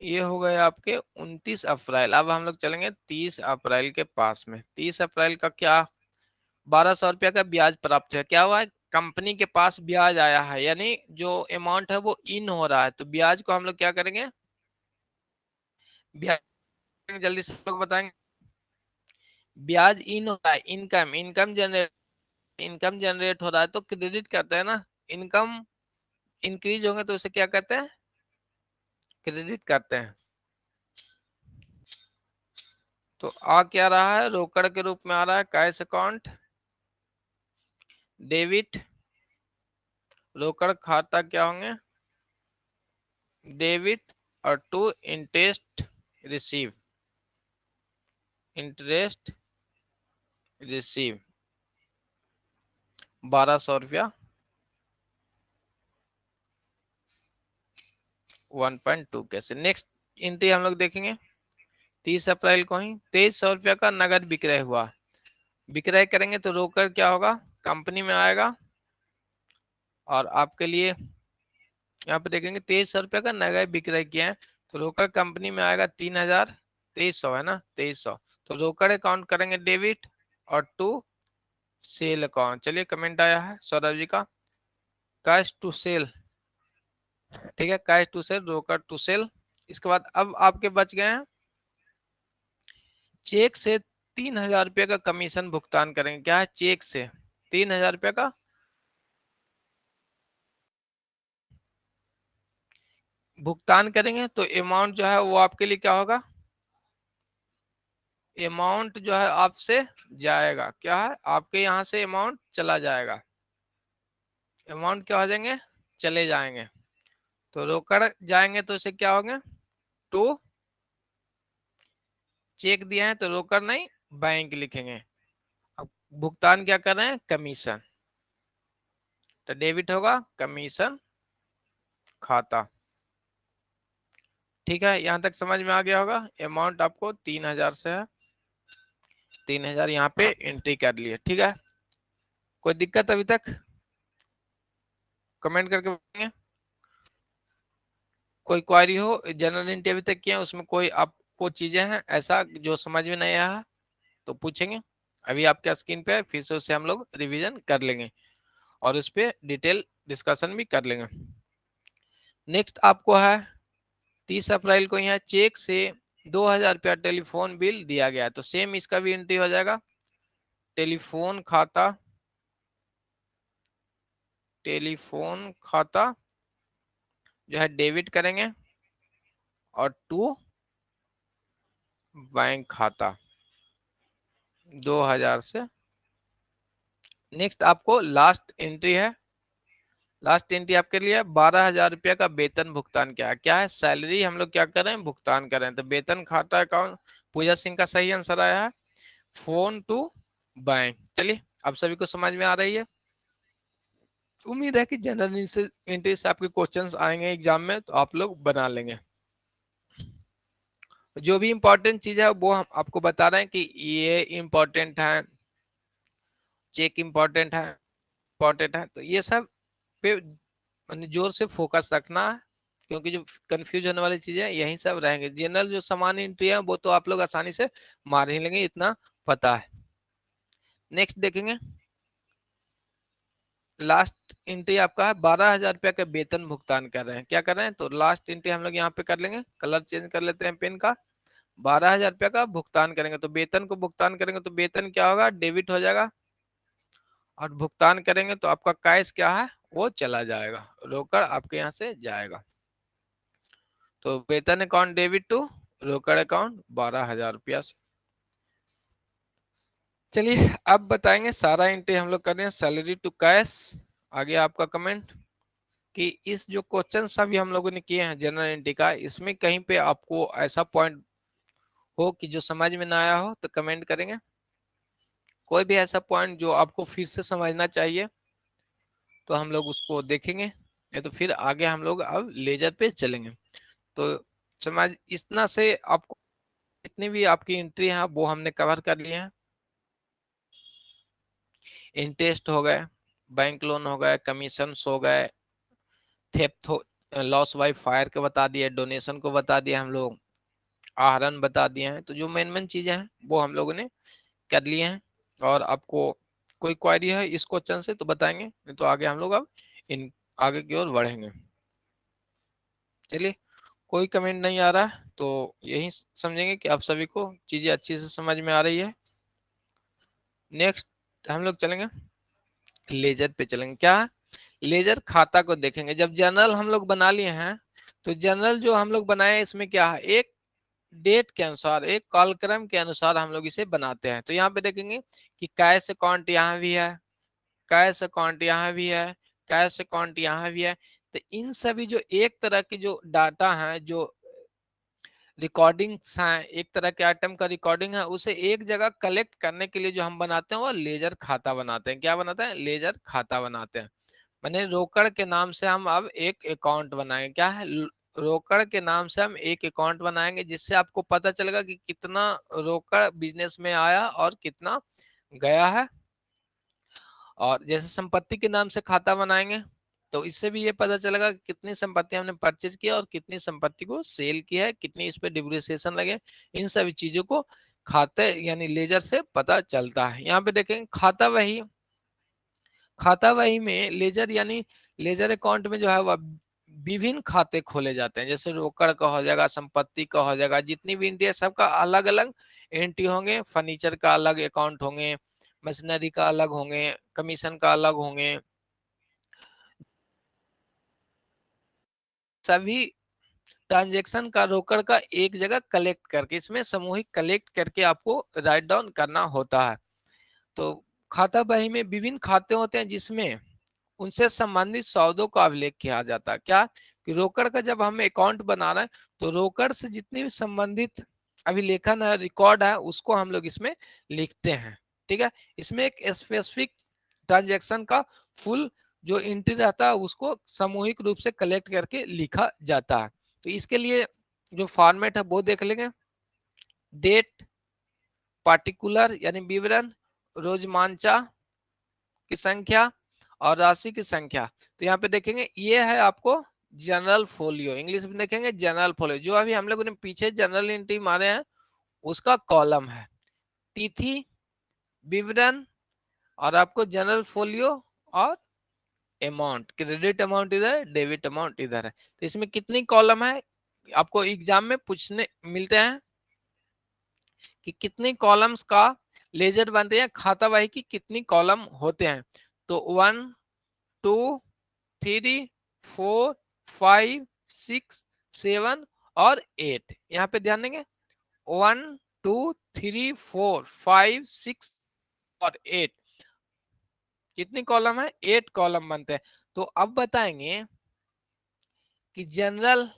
ये हो गए आपके 29 अप्रैल। अब हम लोग चलेंगे 30 अप्रैल के पास में। 30 अप्रैल का क्या, 1,200 रुपया का ब्याज प्राप्त है, क्या हुआ है, कंपनी के पास ब्याज आया है, यानी जो अमाउंट है वो इन हो रहा है, तो ब्याज को हम लोग क्या करेंगे, ब्याज जल्दी से लोग बताएंगे। ब्याज इन हो रहा है, income, income generate, income generate हो रहा है तो क्रेडिट करते हैं ना। इनकम इंक्रीज होंगे तो उसे क्या कहते हैं, क्रेडिट करते हैं। तो आ क्या रहा है, रोकड़ के रूप में आ रहा है, कैश अकाउंट डेबिट, रोकड़ खाता क्या होंगे, डेबिट, और to interest receive, interest receive 1,200 रुपया 1.2 कैसे। नेक्स्ट एंट्री हम लोग देखेंगे 30 अप्रैल को ही 2300 रुपया का नगद विक्रय हुआ। विक्रय करेंगे तो रोकड़ क्या होगा, कंपनी में आएगा। और आपके लिए यहाँ पे देखेंगे 2300 रुपया का नगद विक्रय किया है, तो रोकड़ कंपनी में आएगा 3000, 2300 है ना, 2300। तो रोकड़ अकाउंट करेंगे डेबिट, और टू सेल अकाउंट। चलिए कमेंट आया है सौरभ जी का, कैश टू सेल, ठीक है, कैश टू सेल, रोकड़ टू सेल। इसके बाद अब आपके बच गए हैं, चेक से 3000 रुपये का कमीशन भुगतान करेंगे। क्या है, चेक से 3000 रुपये का भुगतान करेंगे, तो अमाउंट जो है वो आपके लिए क्या होगा, अमाउंट जो है आपसे जाएगा, क्या है, आपके यहाँ से अमाउंट चला जाएगा, अमाउंट क्या हो जाएंगे, चले जाएंगे। तो रोकड़ जाएंगे तो इसे क्या होंगे, टू, चेक दिया है तो रोकड़ नहीं बैंक लिखेंगे। अब भुगतान क्या कर रहे हैं, कमीशन, तो डेबिट होगा कमीशन खाता। ठीक है, यहां तक समझ में आ गया होगा। अमाउंट आपको 3000 से है, 3000 यहाँ पे एंट्री कर लिए। ठीक है, कोई दिक्कत अभी तक, कमेंट करके बताएंगे। कोई क्वारी हो, जनरल एंट्री अभी तक किया है, उसमें कोई आपको चीजें हैं ऐसा जो समझ में नहीं आया तो पूछेंगे। अभी आपके स्क्रीन पे फिर से उसे हम लोग रिवीजन कर लेंगे और इस पे डिटेल डिस्कशन भी कर लेंगे। नेक्स्ट आपको है 30 अप्रैल को यहाँ चेक से 2000 रुपया टेलीफोन बिल दिया गया है, तो सेम इसका भी एंट्री हो जाएगा, टेलीफोन खाता, टेलीफोन खाता जो है डेबिट करेंगे, और टू बैंक खाता 2000 से। नेक्स्ट आपको लास्ट एंट्री है, लास्ट एंट्री आपके लिए 12,000 रुपया का वेतन भुगतान किया है। क्या है, सैलरी हम लोग क्या कर रहे हैं, भुगतान कर रहे हैं, तो वेतन खाता अकाउंट। पूजा सिंह का सही आंसर आया है, फोन टू बैंक। चलिए अब सभी को समझ में आ रही है। उम्मीद है कि जनरल एंट्री से आपके क्वेश्चंस आएंगे एग्जाम में, तो आप लोग बना लेंगे। जो भी इंपॉर्टेंट चीज है वो हम आपको बता रहे हैं कि ये इंपॉर्टेंट है, चेक इंपॉर्टेंट है, इंपॉर्टेंट है, तो ये सब पे जोर से फोकस रखना है, क्योंकि जो कंफ्यूज होने वाली चीजें यही सब रहेंगे। जनरल जो सामान्य एंट्री है वो तो आप लोग आसानी से मार ही लेंगे, इतना पता है। नेक्स्ट देखेंगे, लास्ट एंट्री आपका है 12,000 रुपया का वेतन भुगतान कर रहे हैं। क्या कर रहे हैं, तो लास्ट एंट्री हम लोग यहाँ पे कर लेंगे, कलर चेंज कर लेते हैं पेन का। 12,000 रुपया का भुगतान करेंगे, तो वेतन को भुगतान करेंगे तो वेतन क्या होगा, डेबिट हो जाएगा, और भुगतान करेंगे तो आपका कैश क्या है, वो चला जाएगा, रोकड़ आपके यहाँ से जाएगा। तो वेतन अकाउंट डेबिट टू रोकड़ अकाउंट 12,000 रुपया से। चलिए अब बताएंगे, सारा एंट्री हम लोग कर रहे हैं सैलरी टू कैश। आगे आपका कमेंट कि इस जो क्वेश्चन सभी हम लोगों ने किए हैं जनरल एंट्री का, इसमें कहीं पे आपको ऐसा पॉइंट हो कि जो समझ में ना आया हो तो कमेंट करेंगे। कोई भी ऐसा पॉइंट जो आपको फिर से समझना चाहिए तो हम लोग उसको देखेंगे, नहीं तो फिर आगे हम लोग अब लेजर पे चलेंगे। तो समझ इतना से आपको जितनी भी आपकी एंट्री है वो हमने कवर कर लिए हैं। इंटरेस्ट हो गए, बैंक लोन हो गए, कमीशन हो गए, थेफ्ट लॉस बाय फायर के बता दिए, डोनेशन को बता दिया हम लोग, आहरण बता दिए हैं। तो जो मेन मेन चीजें हैं वो हम लोगों ने कर लिए हैं। और आपको कोई क्वेरी है इस क्वेश्चन से तो बताएंगे, नहीं तो आगे हम लोग अब इन आगे की ओर बढ़ेंगे। चलिए कोई कमेंट नहीं आ रहा है तो यही समझेंगे कि आप सभी को चीजें अच्छी से समझ में आ रही है। नेक्स्ट हम लोग चलेंगे लेजर पे, चलेंगे क्या, लेजर खाता को देखेंगे। जब जर्नल हम लोग बना लिए हैं तो जर्नल जो हम लोग बनाए इसमें क्या है, एक डेट के अनुसार, एक कालक्रम के अनुसार हम लोग इसे बनाते हैं। तो यहाँ पे देखेंगे कि कैश अकाउंट यहाँ भी है, कैश अकाउंट यहाँ भी है, कैश अकाउंट यहाँ भी है। तो इन सभी जो एक तरह के जो डाटा है, जो रिकॉर्डिंग्स हैं, एक तरह के आइटम का रिकॉर्डिंग है, उसे एक जगह कलेक्ट करने के लिए जो हम बनाते हैं वो लेजर खाता बनाते हैं। क्या बनाते हैं, लेजर खाता बनाते हैं। मैंने रोकड़ के नाम से हम अब एक अकाउंट बनाएंगे, क्या है, रोकड़ के नाम से हम एक अकाउंट बनाएंगे, जिससे आपको पता चलेगा कि कितना रोकड़ बिजनेस में आया और कितना गया है। और जैसे संपत्ति के नाम से खाता बनाएंगे, तो इससे भी ये पता चलेगा कि कितनी संपत्ति हमने परचेज किया और कितनी संपत्ति को सेल किया है, कितनी इस पे डिप्रिसिएशन लगे। इन सभी चीजों को खाते यानी लेजर से पता चलता है। यहाँ पे देखेंगे खाता वही, खाता वही में लेजर यानी लेजर अकाउंट में जो है वह विभिन्न खाते खोले जाते हैं। जैसे रोकड़ का हो जाएगा, संपत्ति का हो जाएगा, जितनी भी एंट्री है सबका अलग अलग एंट्री होंगे। फर्नीचर का अलग अकाउंट होंगे, मशीनरी का अलग होंगे, कमीशन का अलग होंगे। सभी ट्रांजेक्शन का रोकड़ का एक जगह कलेक्ट करके, इसमें सामूहिक कलेक्ट करके आपको राइट डाउन करना होता है। तो खाता बही में विभिन्न खाते होते हैं, जिसमें उनसे संबंधित सौदों का अभिलेख किया जाता है। क्या कि रोकड़ का जब हम अकाउंट बना रहे हैं, तो रोकड़ से जितनी भी संबंधित अभिलेखन है, रिकॉर्ड है, उसको हम लोग इसमें लिखते हैं। ठीक है, इसमें एक स्पेसिफिक ट्रांजैक्शन का फुल जो एंट्री रहता है उसको सामूहिक रूप से कलेक्ट करके लिखा जाता है। तो इसके लिए जो फॉर्मेट है वो देख लेंगे। डेट, पार्टिकुलर यानी विवरण, रोजमांचा की संख्या और राशि की संख्या। तो यहाँ पे देखेंगे ये है आपको जनरल फोलियो, इंग्लिश में देखेंगे जनरल फोलियो। जो अभी हम लोगों ने पीछे जनरल एंट्री मारे हैं उसका कॉलम है। तिथि, विवरण और आपको जनरल फोलियो और अमाउंट, क्रेडिट अमाउंट इधर है, डेबिट अमाउंट इधर है। तो इसमें कितनी कॉलम है आपको एग्जाम में पूछने मिलते हैं कि कितनी कॉलम्स का लेजर बनते हैं, खाता बही की कितनी कॉलम होते हैं। तो 1 2 3 4 5 6 7 और 8। यहाँ पे ध्यान देंगे 1 2 3 4 5 6 और 8 कितनी कॉलम है, 8 कॉलम बनते हैं। तो अब बताएंगे कि जनरल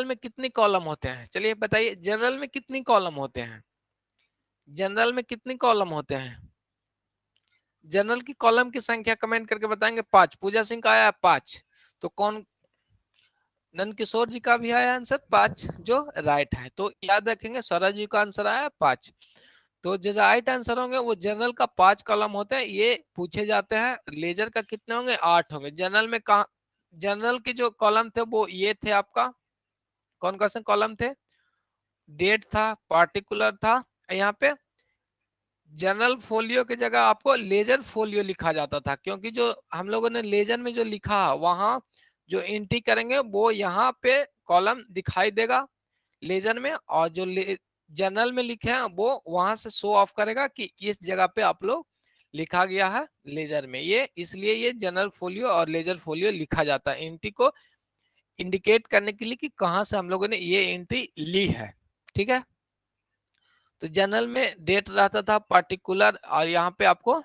में कितनी कॉलम होते हैं। चलिए बताइए जनरल में कितनी कॉलम होते हैं, जनरल में कितनी कॉलम होते हैं। जनरल की कॉलम की संख्या कमेंट करके बताएंगे 5। पूजा सिंह का आया 5, तो कौन, नंद किशोर जी का भी आया आंसर 5 जो राइट है। तो याद रखेंगे सौरभ जी का आंसर आया 5। तो जो राइट आंसर होंगे वो जनरल का 5 कॉलम होते हैं, ये पूछे जाते हैं। लेजर का कितने होंगे, 8 होंगे। जनरल में कहा, जनरल के जो कॉलम थे वो ये थे आपका, कौन कौन से कॉलम थे, डेट था, पार्टिकुलर था, यहाँ पे जनरल फोलियो की जगह आपको लेजर फोलियो लिखा जाता था, क्योंकि जो हम लोगों ने लेजर में जो लिखा वहां जो एंट्री करेंगे वो यहाँ पे कॉलम दिखाई देगा लेजर में, और जो जनरल में लिखे हैं वो वहां से शो ऑफ करेगा कि इस जगह पे आप लोग लिखा गया है लेजर में। ये इसलिए ये जनरल फोलियो और लेजर फोलियो लिखा जाता है, एंट्री को इंडिकेट करने के लिए कि कहाँ से हम लोगों ने ये एंट्री ली है। ठीक है, तो जनरल में डेट रहता था, पार्टिकुलर, और यहाँ पे आपको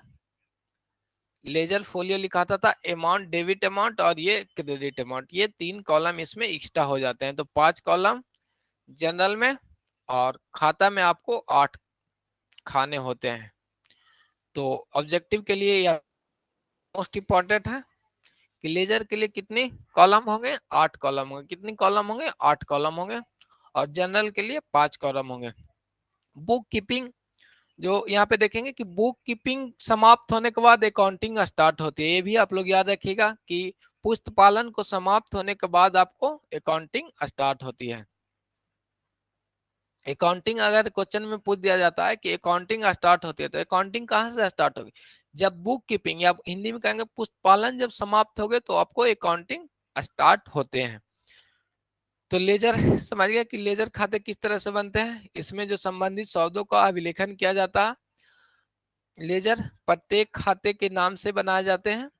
लेजर फोलियो लिखाता था, अमाउंट, डेबिट अमाउंट और ये क्रेडिट अमाउंट। ये 3 कॉलम इसमें एक्स्ट्रा हो जाते हैं। तो 5 कॉलम जनरल में, और खाता में आपको 8 खाने होते हैं। तो ऑब्जेक्टिव के लिए यह मोस्ट इंपॉर्टेंट है कि लेजर के लिए कितनी कॉलम होंगे, 8 कॉलम होंगे। कितनी कॉलम होंगे, 8 कॉलम होंगे। और जनरल के लिए 5 कॉलम होंगे। बुक कीपिंग, जो यहाँ पे देखेंगे कि बुक कीपिंग समाप्त होने के बाद अकाउंटिंग स्टार्ट होती है। ये भी आप लोग याद रखिएगा कि पुस्त पालन को समाप्त होने के बाद आपको अकाउंटिंग स्टार्ट होती है। अकाउंटिंग अगर क्वेश्चन में पूछ दिया जाता है कि अकाउंटिंग स्टार्ट होती है, तो अकाउंटिंग कहाँ से स्टार्ट होगी, जब बुक कीपिंग या हिंदी में कहेंगे पुस्त पालन जब समाप्त हो गए तो आपको अकाउंटिंग स्टार्ट होते हैं। तो लेजर समझ गया कि लेजर खाते किस तरह से बनते हैं। इसमें जो संबंधित सौदों का अभिलेखन किया जाता है, लेजर प्रत्येक खाते के नाम से बनाए जाते हैं।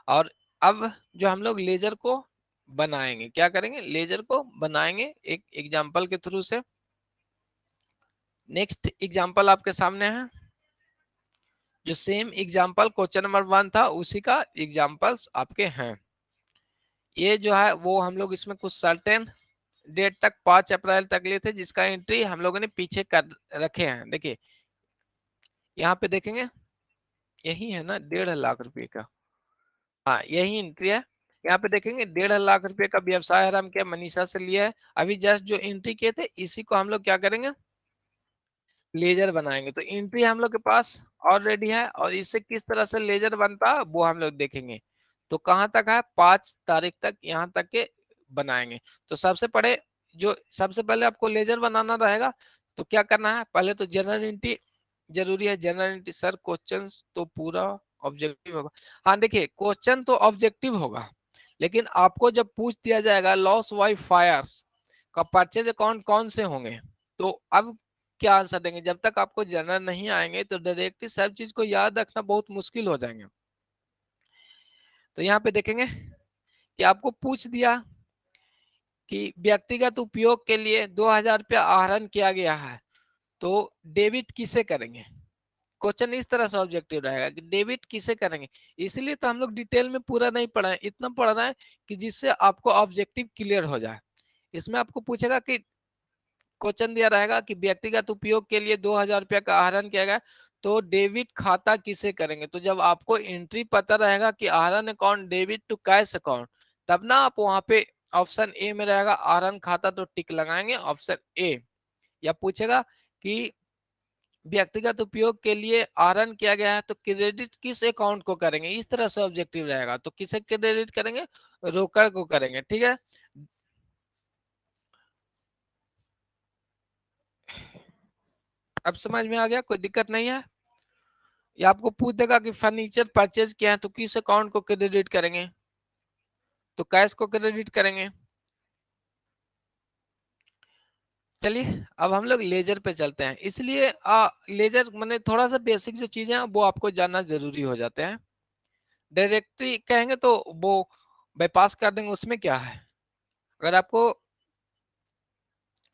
और अब जो हम लोग लेजर को बनाएंगे, क्या करेंगे, लेजर को बनाएंगे एक एग्जांपल के थ्रू से। नेक्स्ट एग्जांपल आपके सामने है, जो सेम एग्जांपल क्वेश्चन नंबर 1 था उसी का एग्जांपल्स आपके हैं। ये जो है वो हम लोग इसमें कुछ सर्टेन डेट तक 5 अप्रैल तक लिए थे, जिसका एंट्री हम लोगों ने पीछे कर रखे हैं। देखिए यहाँ पे देखेंगे, यही है ना 1.5 लाख रुपए का, हाँ यही एंट्री है। यहाँ पे देखेंगे 1.5 लाख रुपए का व्यवसाय आरंभ किया, मनीषा से लिया है। अभी जस्ट जो एंट्री किए थे इसी को हम लोग क्या करेंगे, लेजर बनाएंगे। तो एंट्री हम लोग के पास ऑलरेडी है, और इससे किस तरह से लेजर बनता है वो हम लोग देखेंगे। तो कहाँ तक है, 5 तारीख तक, यहाँ तक के बनाएंगे। तो सबसे पहले आपको लेजर बनाना रहेगा। तो क्या करना है, पहले तो जनरल एंट्री जरूरी है। जनरल एंट्री सर क्वेश्चन तो पूरा ऑब्जेक्टिव होगा। हाँ देखिए, क्वेश्चन तो ऑब्जेक्टिव होगा, लेकिन आपको जब पूछ दिया जाएगा लॉस वाई फायर्स का परचेज अकाउंट कौन से होंगे, तो अब क्या आंसर देंगे। जब तक आपको जनरल नहीं आएंगे तो डायरेक्टली सब चीज को याद रखना बहुत मुश्किल हो जाएंगे। तो यहाँ पे देखेंगे कि आपको पूछ दिया कि व्यक्तिगत उपयोग के लिए 2,000 रुपया आहरण किया गया है, तो डेबिट किसे करेंगे। क्वेश्चन इस तरह से ऑब्जेक्टिव रहेगा कि डेबिट किसे करेंगे। इसलिए तो हम लोग डिटेल में पूरा नहीं पढ़ा है, इतना पढ़ रहा है कि जिससे आपको ऑब्जेक्टिव क्लियर हो जाए। इसमें आपको पूछेगा कि क्वेश्चन दिया रहेगा कि व्यक्तिगत उपयोग के लिए 2,000 रुपया का आहरण किया गया, तो डेबिट खाता किसे करेंगे। तो जब आपको एंट्री पता रहेगा कि आहरण account debit to cash account, तब ना आप वहां पे ऑप्शन ए में रहेगा आहरण खाता, तो टिक लगाएंगे ऑप्शन ए। या पूछेगा कि व्यक्तिगत उपयोग के लिए आहरण किया गया है, तो क्रेडिट किस अकाउंट को करेंगे, इस तरह से ऑब्जेक्टिव रहेगा। तो किसे क्रेडिट करेंगे, रोकड़ को करेंगे। ठीक है, अब समझ में आ गया, कोई दिक्कत नहीं है। या आपको पूछ देगा कि फर्नीचर परचेज किया है तो किस अकाउंट को क्रेडिट करेंगे, तो कैश को क्रेडिट करेंगे। चलिए अब हम लोग लेजर पे चलते हैं। इसलिए लेजर मैंने थोड़ा सा बेसिक जो चीजें हैं वो आपको जानना जरूरी हो जाते हैं। डायरेक्टली कहेंगे तो वो बाईपास कर देंगे, उसमें क्या है। अगर आपको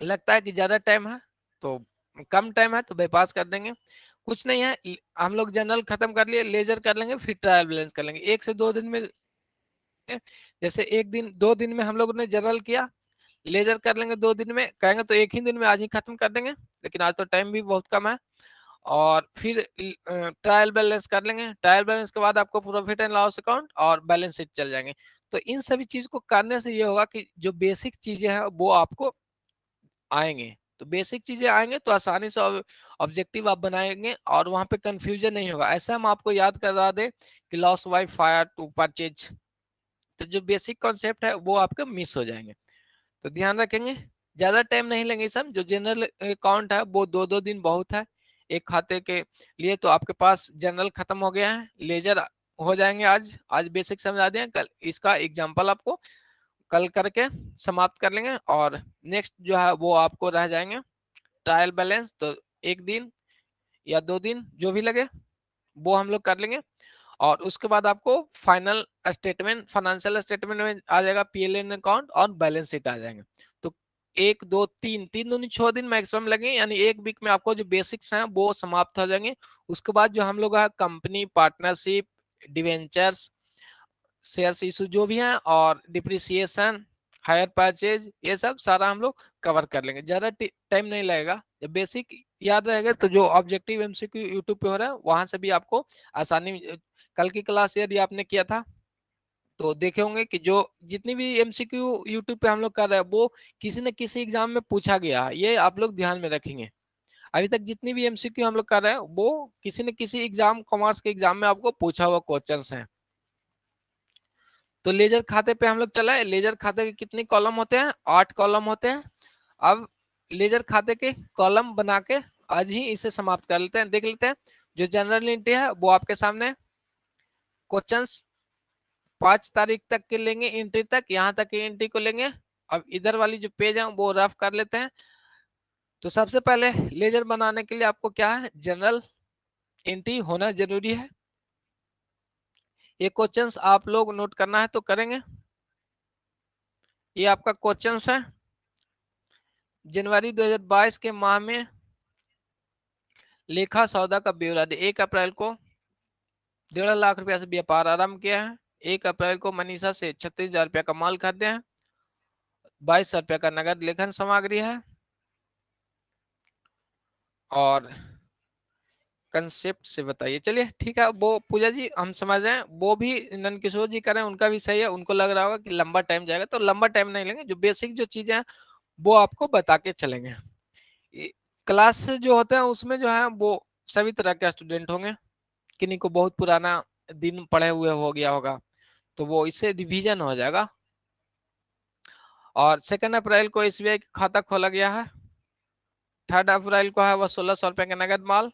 लगता है कि ज्यादा टाइम है, तो कम टाइम है तो बाईपास कर देंगे, कुछ नहीं है। हम लोग जनरल खत्म कर लिए, लेजर कर लेंगे, फिर ट्रायल बैलेंस कर लेंगे 1 से 2 दिन में। जैसे 1 दिन 2 दिन में हम लोगों ने जनरल किया, लेजर कर लेंगे 2 दिन में, कहेंगे तो एक ही दिन में आज ही खत्म कर देंगे, लेकिन आज तो टाइम भी बहुत कम है। और फिर ट्रायल बैलेंस कर लेंगे। ट्रायल बैलेंस के बाद आपको प्रॉफिट एंड लॉस अकाउंट और बैलेंस शीट चल जाएंगे। तो इन सभी चीज को करने से ये होगा कि जो बेसिक चीजें हैं वो आपको आएंगे। तो बेसिक चीजें आएंगे तो आसानी से ऑब्जेक्टिव आप बनाएंगे और वहां पे कंफ्यूजन नहीं होगा। ऐसा हम आपको याद करा दे कि loss by fire to purchase, तो जो बेसिक कॉन्सेप्ट है वो आपके मिस हो जाएंगे। तो ध्यान रखेंगे, ज्यादा टाइम नहीं लेंगे। सब जो जनरल अकाउंट है वो 2-2 दिन बहुत है एक खाते के लिए। तो आपके पास जनरल खत्म हो गया है, लेजर हो जाएंगे। आज आज बेसिक समझा दिया, कल इसका एग्जांपल आपको कल करके समाप्त कर लेंगे। और नेक्स्ट जो है वो आपको रह जाएंगे ट्रायल बैलेंस। तो 1 दिन या 2 दिन जो भी लगे वो हम लोग कर लेंगे। और उसके बाद आपको फाइनल स्टेटमेंट, फाइनेंशियल स्टेटमेंट में आ जाएगा पीएलएन अकाउंट और बैलेंस शीट आ जाएंगे। तो 1 2 3 3 दूनी 6 दिन मैक्सिमम लगे, यानी 1 वीक में आपको जो बेसिक्स हैं वो समाप्त हो जाएंगे। उसके बाद जो हम लोग है company, partnership, debentures, shares issue जो भी हैं, और डिप्रिसिएशन, हायर परचेज, ये सब सारा हम लोग कवर कर लेंगे। ज्यादा टाइम नहीं लगेगा। जब बेसिक याद रहेगा तो जो ऑब्जेक्टिव एमसीक्यू यूट्यूब पे हो रहा है वहां से भी आपको आसानी। कल की क्लास यदि आपने किया था तो देखे होंगे कि जो जितनी भी एमसीक्यू यूट्यूब पे हम लोग कर रहे हैं वो किसी न किसी एग्जाम में पूछा गया है, ये आप लोग ध्यान में रखेंगे। अभी तक जितनी भी एमसीक्यू हम लोग कर रहे हैं वो किसी न किसी एग्जाम, कॉमर्स के एग्जाम में आपको पूछा हुआ क्वेश्चंस हैं। तो लेजर खाते पे हम लोग चला है। लेजर खाते के कितने कॉलम होते हैं, 8 कॉलम होते हैं। अब लेजर खाते के कॉलम बना के आज ही इसे समाप्त कर लेते हैं, देख लेते हैं। जो जनरल एंट्री है वो आपके सामने क्वेश्चंस 5 तारीख तक के लेंगे, एंट्री तक, यहाँ तक की एंट्री को लेंगे। अब इधर वाली जो पेज है वो रफ कर लेते हैं। तो सबसे पहले लेजर बनाने के लिए आपको क्या है, जनरल एंट्री होना जरूरी है। ये क्वेश्चंस आप लोग नोट करना है तो करेंगे। ये आपका क्वेश्चंस है। जनवरी 2022 के माह में लेखा सौदा का ब्यौरा दे। 1 अप्रैल को 1.5 लाख रुपया से व्यापार आरंभ किया है। 1 अप्रैल को मनीषा से 36,000 रुपया का माल खरीदे हैं। 22,000 रुपया का नगद लेखन सामग्री है। और कंसेप्ट से बताइए। चलिए ठीक है, वो पूजा जी हम समझ रहे हैं, वो भी नंद किशोर जी कर रहे हैं, उनका भी सही है। उनको लग रहा होगा कि लंबा टाइम जाएगा, तो लंबा टाइम नहीं लेंगे, जो बेसिक जो चीजें हैं वो आपको बता के चलेंगे। क्लास जो होते हैं उसमें जो है वो सभी तरह के स्टूडेंट होंगे, किन्हीं को बहुत पुराना दिन पढ़े हुए हो गया होगा, तो वो इससे रिवीजन हो जाएगा। और 2 अप्रैल को एसबीआई का खाता खोला गया है। 3 अप्रैल को है वह 1600 रुपए का नगद माल,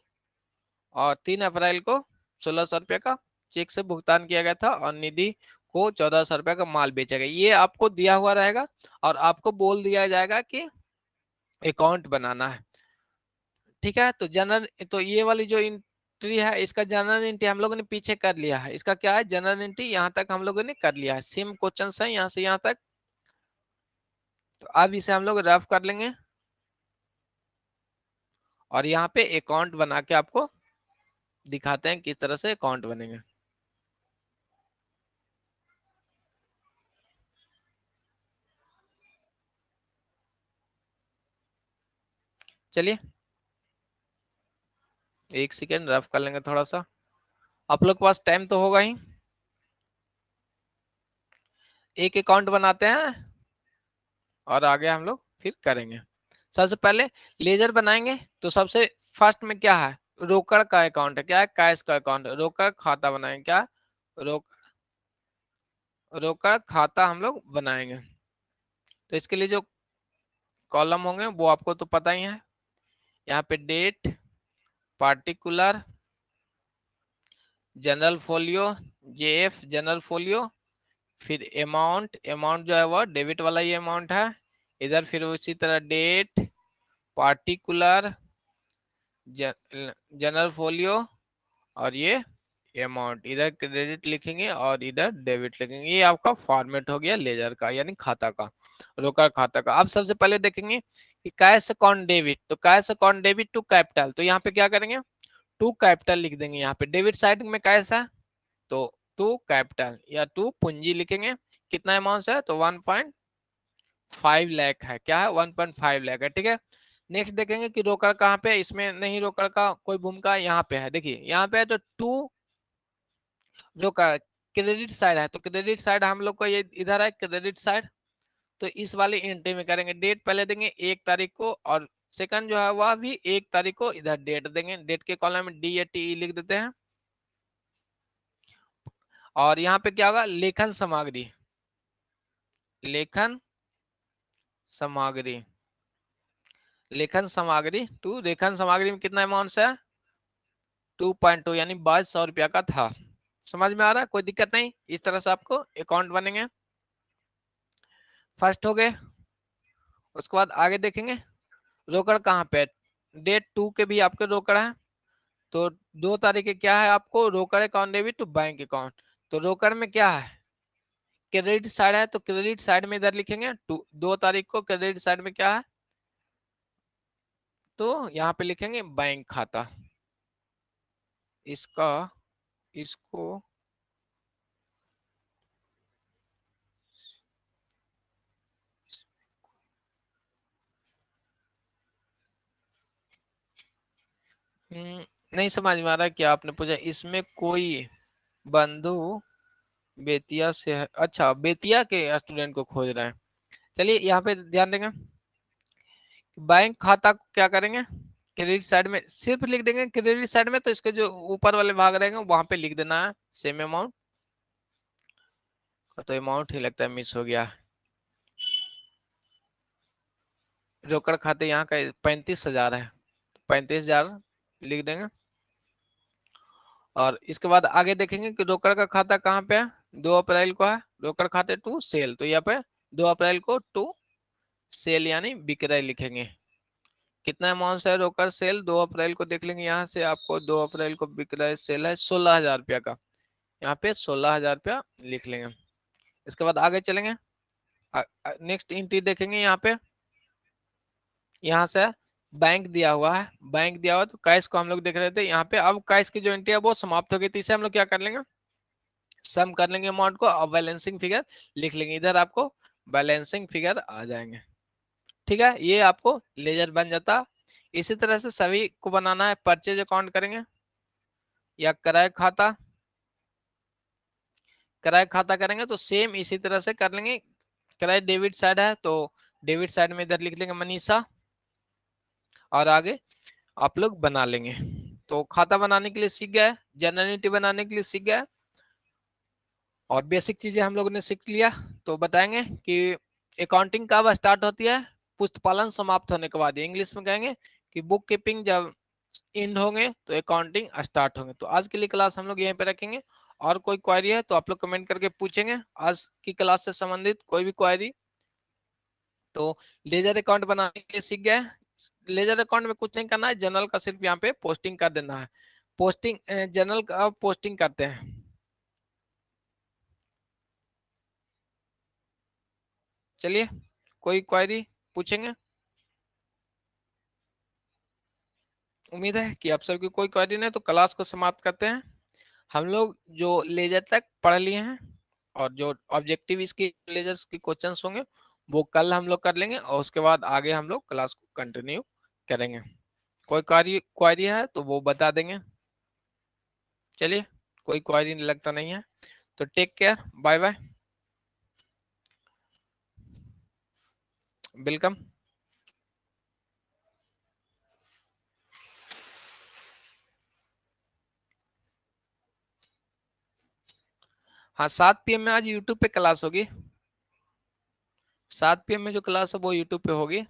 और 3 अप्रैल को 1600 रुपए का चेक से भुगतान किया गया था, और निधि को 1400 रुपए का माल बेचा गया। ये आपको दिया हुआ रहेगा, और आपको बोल दिया जाएगा कि अकाउंट बनाना है। ठीक है, तो जनरल, तो ये वाली जो एंट्री है, इसका जनरल एंट्री हम लोगों ने पीछे कर लिया है। इसका क्या है, जनरल एंट्री यहाँ तक हम लोगों ने कर लिया है। सेम क्वेश्चन है यहाँ से यहाँ तक, तो अब इसे हम लोग रफ कर लेंगे, और यहाँ पे अकाउंट बना के आपको दिखाते हैं किस तरह से अकाउंट बनेंगे। चलिए 1 सेकेंड रफ कर लेंगे थोड़ा सा, आप लोग के पास टाइम तो होगा ही। एक अकाउंट बनाते हैं और आगे हम लोग फिर करेंगे। सबसे पहले लेजर बनाएंगे, तो सबसे फर्स्ट में क्या है, रोकड़ का अकाउंट है, क्या है, कैश का अकाउंट, रोकड़ खाता बनाएंगे, क्या, रोक रोकड़ खाता हम लोग बनाएंगे। तो इसके लिए जो कॉलम होंगे वो आपको तो पता ही है। यहाँ पे date, particular, general folio, JF general folio, फिर अमाउंट, अमाउंट जो है वो डेबिट वाला ये अमाउंट है इधर, फिर उसी तरह डेट, पार्टिकुलर, जनरल फोलियो, और ये अमाउंट, इधर क्रेडिट लिखेंगे और इधर डेबिट लिखेंगे। ये आपका फॉर्मेट हो गया लेजर का, यानी खाता का, रोकड़ खाता का। अब सबसे पहले देखेंगे कि कैश अकाउंट डेबिट, तो cash account debit to capital, तो यहाँ पे क्या करेंगे, टू कैपिटल लिख देंगे। यहाँ पे डेबिट साइड में कैश है, तो टू कैपिटल या टू पूंजी लिखेंगे। कितना अमाउंट है, तो 1.5 लाख है, क्या है, 1.5 लाख है। ठीक है, नेक्स्ट देखेंगे कि रोकड़ कहाँ पे है, इसमें नहीं रोकड़ का कोई भूमिका, यहाँ पे है, देखिए यहाँ पे है, तो टू जो क्रेडिट साइड है, तो क्रेडिट साइड हम लोग को ये इधर है क्रेडिट साइड, तो इस वाली एंट्री में करेंगे, डेट पहले देंगे 1 तारीख को, और सेकंड जो है वह भी 1 तारीख को, इधर डेट देंगे, डेट के कॉलम में डी या टी लिख देते हैं। और यहाँ पे क्या होगा, लेखन सामग्री, लेखन सामग्री, लेखन सामग्री टू, लेखन सामग्री में कितना अमाउंट है, 2.2, यानी 2200 रुपया का था। समझ में आ रहा है, कोई दिक्कत नहीं, इस तरह से आपको अकाउंट बनेंगे। फर्स्ट हो गए, उसके बाद आगे देखेंगे रोकड़ कहाँ पे, डेट टू के भी आपके रोकड़ है, तो 2 तारीख के क्या है आपको, रोकड़ account debit to bank account, तो रोकड़ में क्या है, क्रेडिट साइड है, तो क्रेडिट साइड में इधर लिखेंगे 2 तारीख को, क्रेडिट साइड में क्या है, तो यहाँ पे लिखेंगे बैंक खाता, इसका, इसको नहीं समझ में आ रहा है क्या आपने पूछा, इसमें कोई बंधु बेतिया से है, अच्छा बेतिया के स्टूडेंट को खोज रहे हैं। चलिए यहाँ पे ध्यान देंगे, बैंक खाता को क्या करेंगे, क्रेडिट साइड में सिर्फ लिख देंगे, क्रेडिट साइड में, तो इसके जो ऊपर वाले भाग रहेंगे वहां पे लिख देना है सेम अमाउंट, तो अमाउंट ही लगता है मिस हो गया। रोकड़ खाते यहाँ का 35,000 है, 35,000 लिख देंगे। और इसके बाद आगे देखेंगे कि रोकड़ का खाता कहाँ पे है, 2 अप्रैल को है, रोकड़ खाते टू सेल, तो यहाँ पे 2 अप्रैल को टू सेल यानी विक्रय लिखेंगे। कितना अमाउंट है रोकड़ सेल, 2 अप्रैल को देख लेंगे, यहाँ से आपको 2 अप्रैल को विक्रय सेल है 16,000 रुपया का, यहाँ पे 16,000 रुपया लिख लेंगे। इसके बाद आगे चलेंगे, नेक्स्ट एंट्री देखेंगे, यहाँ पे यहाँ से बैंक दिया हुआ है, बैंक दिया हुआ, तो कैश को हम लोग देख रहे थे यहाँ पे, अब कैश की जो एंट्री है वो समाप्त हो गई, तो इसे हम लोग क्या कर लेंगे, सम कर लेंगे अमाउंट को, और बैलेंसिंग फिगर लिख लेंगे, इधर आपको बैलेंसिंग फिगर आ जाएंगे। ठीक है, ये आपको लेजर बन जाता। इसी तरह से सभी को बनाना है, परचेज अकाउंट करेंगे, या क्रय खाता, क्रय खाता करेंगे तो सेम इसी तरह से कर लेंगे। क्रय डेबिट साइड है तो डेबिट साइड में इधर लिख लेंगे मनीषा, और आगे आप लोग बना लेंगे। तो खाता बनाने के लिए सीख गए, जनरल एंट्री बनाने के लिए सीख गए, और बेसिक चीजें हम लोगों ने सीख लिया। तो बताएंगे कि अकाउंटिंग कब स्टार्ट होती है, पुस्तपालन समाप्त होने के बाद। इंग्लिश में कहेंगे कि बुक कीपिंग जब एंड होंगे तो अकाउंटिंग स्टार्ट होंगे। तो आज के लिए क्लास हम लोग यहीं पे रखेंगे। और कोई क्वेरी है तो आप लोग कमेंट करके पूछेंगे आज की क्लास से संबंधित कोई भी क्वेरी। तो लेजर अकाउंट बनाने के लिए सीख गए। लेजर अकाउंट में कुछ नहीं करना है, जनरल का सिर्फ यहाँ पे पोस्टिंग कर देना है। पोस्टिंग जनरल का पोस्टिंग करते हैं। चलिए, कोई क्वेरी पूछेंगे? उम्मीद है कि आप सबकी कोई क्वेरी नहीं, तो क्लास को समाप्त करते हैं। हम लोग जो लेजर तक पढ़ लिए हैं, और जो ऑब्जेक्टिव इसकी लेजर्स के क्वेश्चंस होंगे वो कल हम लोग कर लेंगे, और उसके बाद आगे हम लोग क्लास को कंटिन्यू करेंगे। कोई क्वेरी है तो वो बता देंगे। चलिए, कोई क्वेरी लगता नहीं है, तो take care, bye bye, welcome. हाँ, 7 PM में आज यूट्यूब पे क्लास होगी। 7 PM में जो क्लास है वो यूट्यूब पे होगी।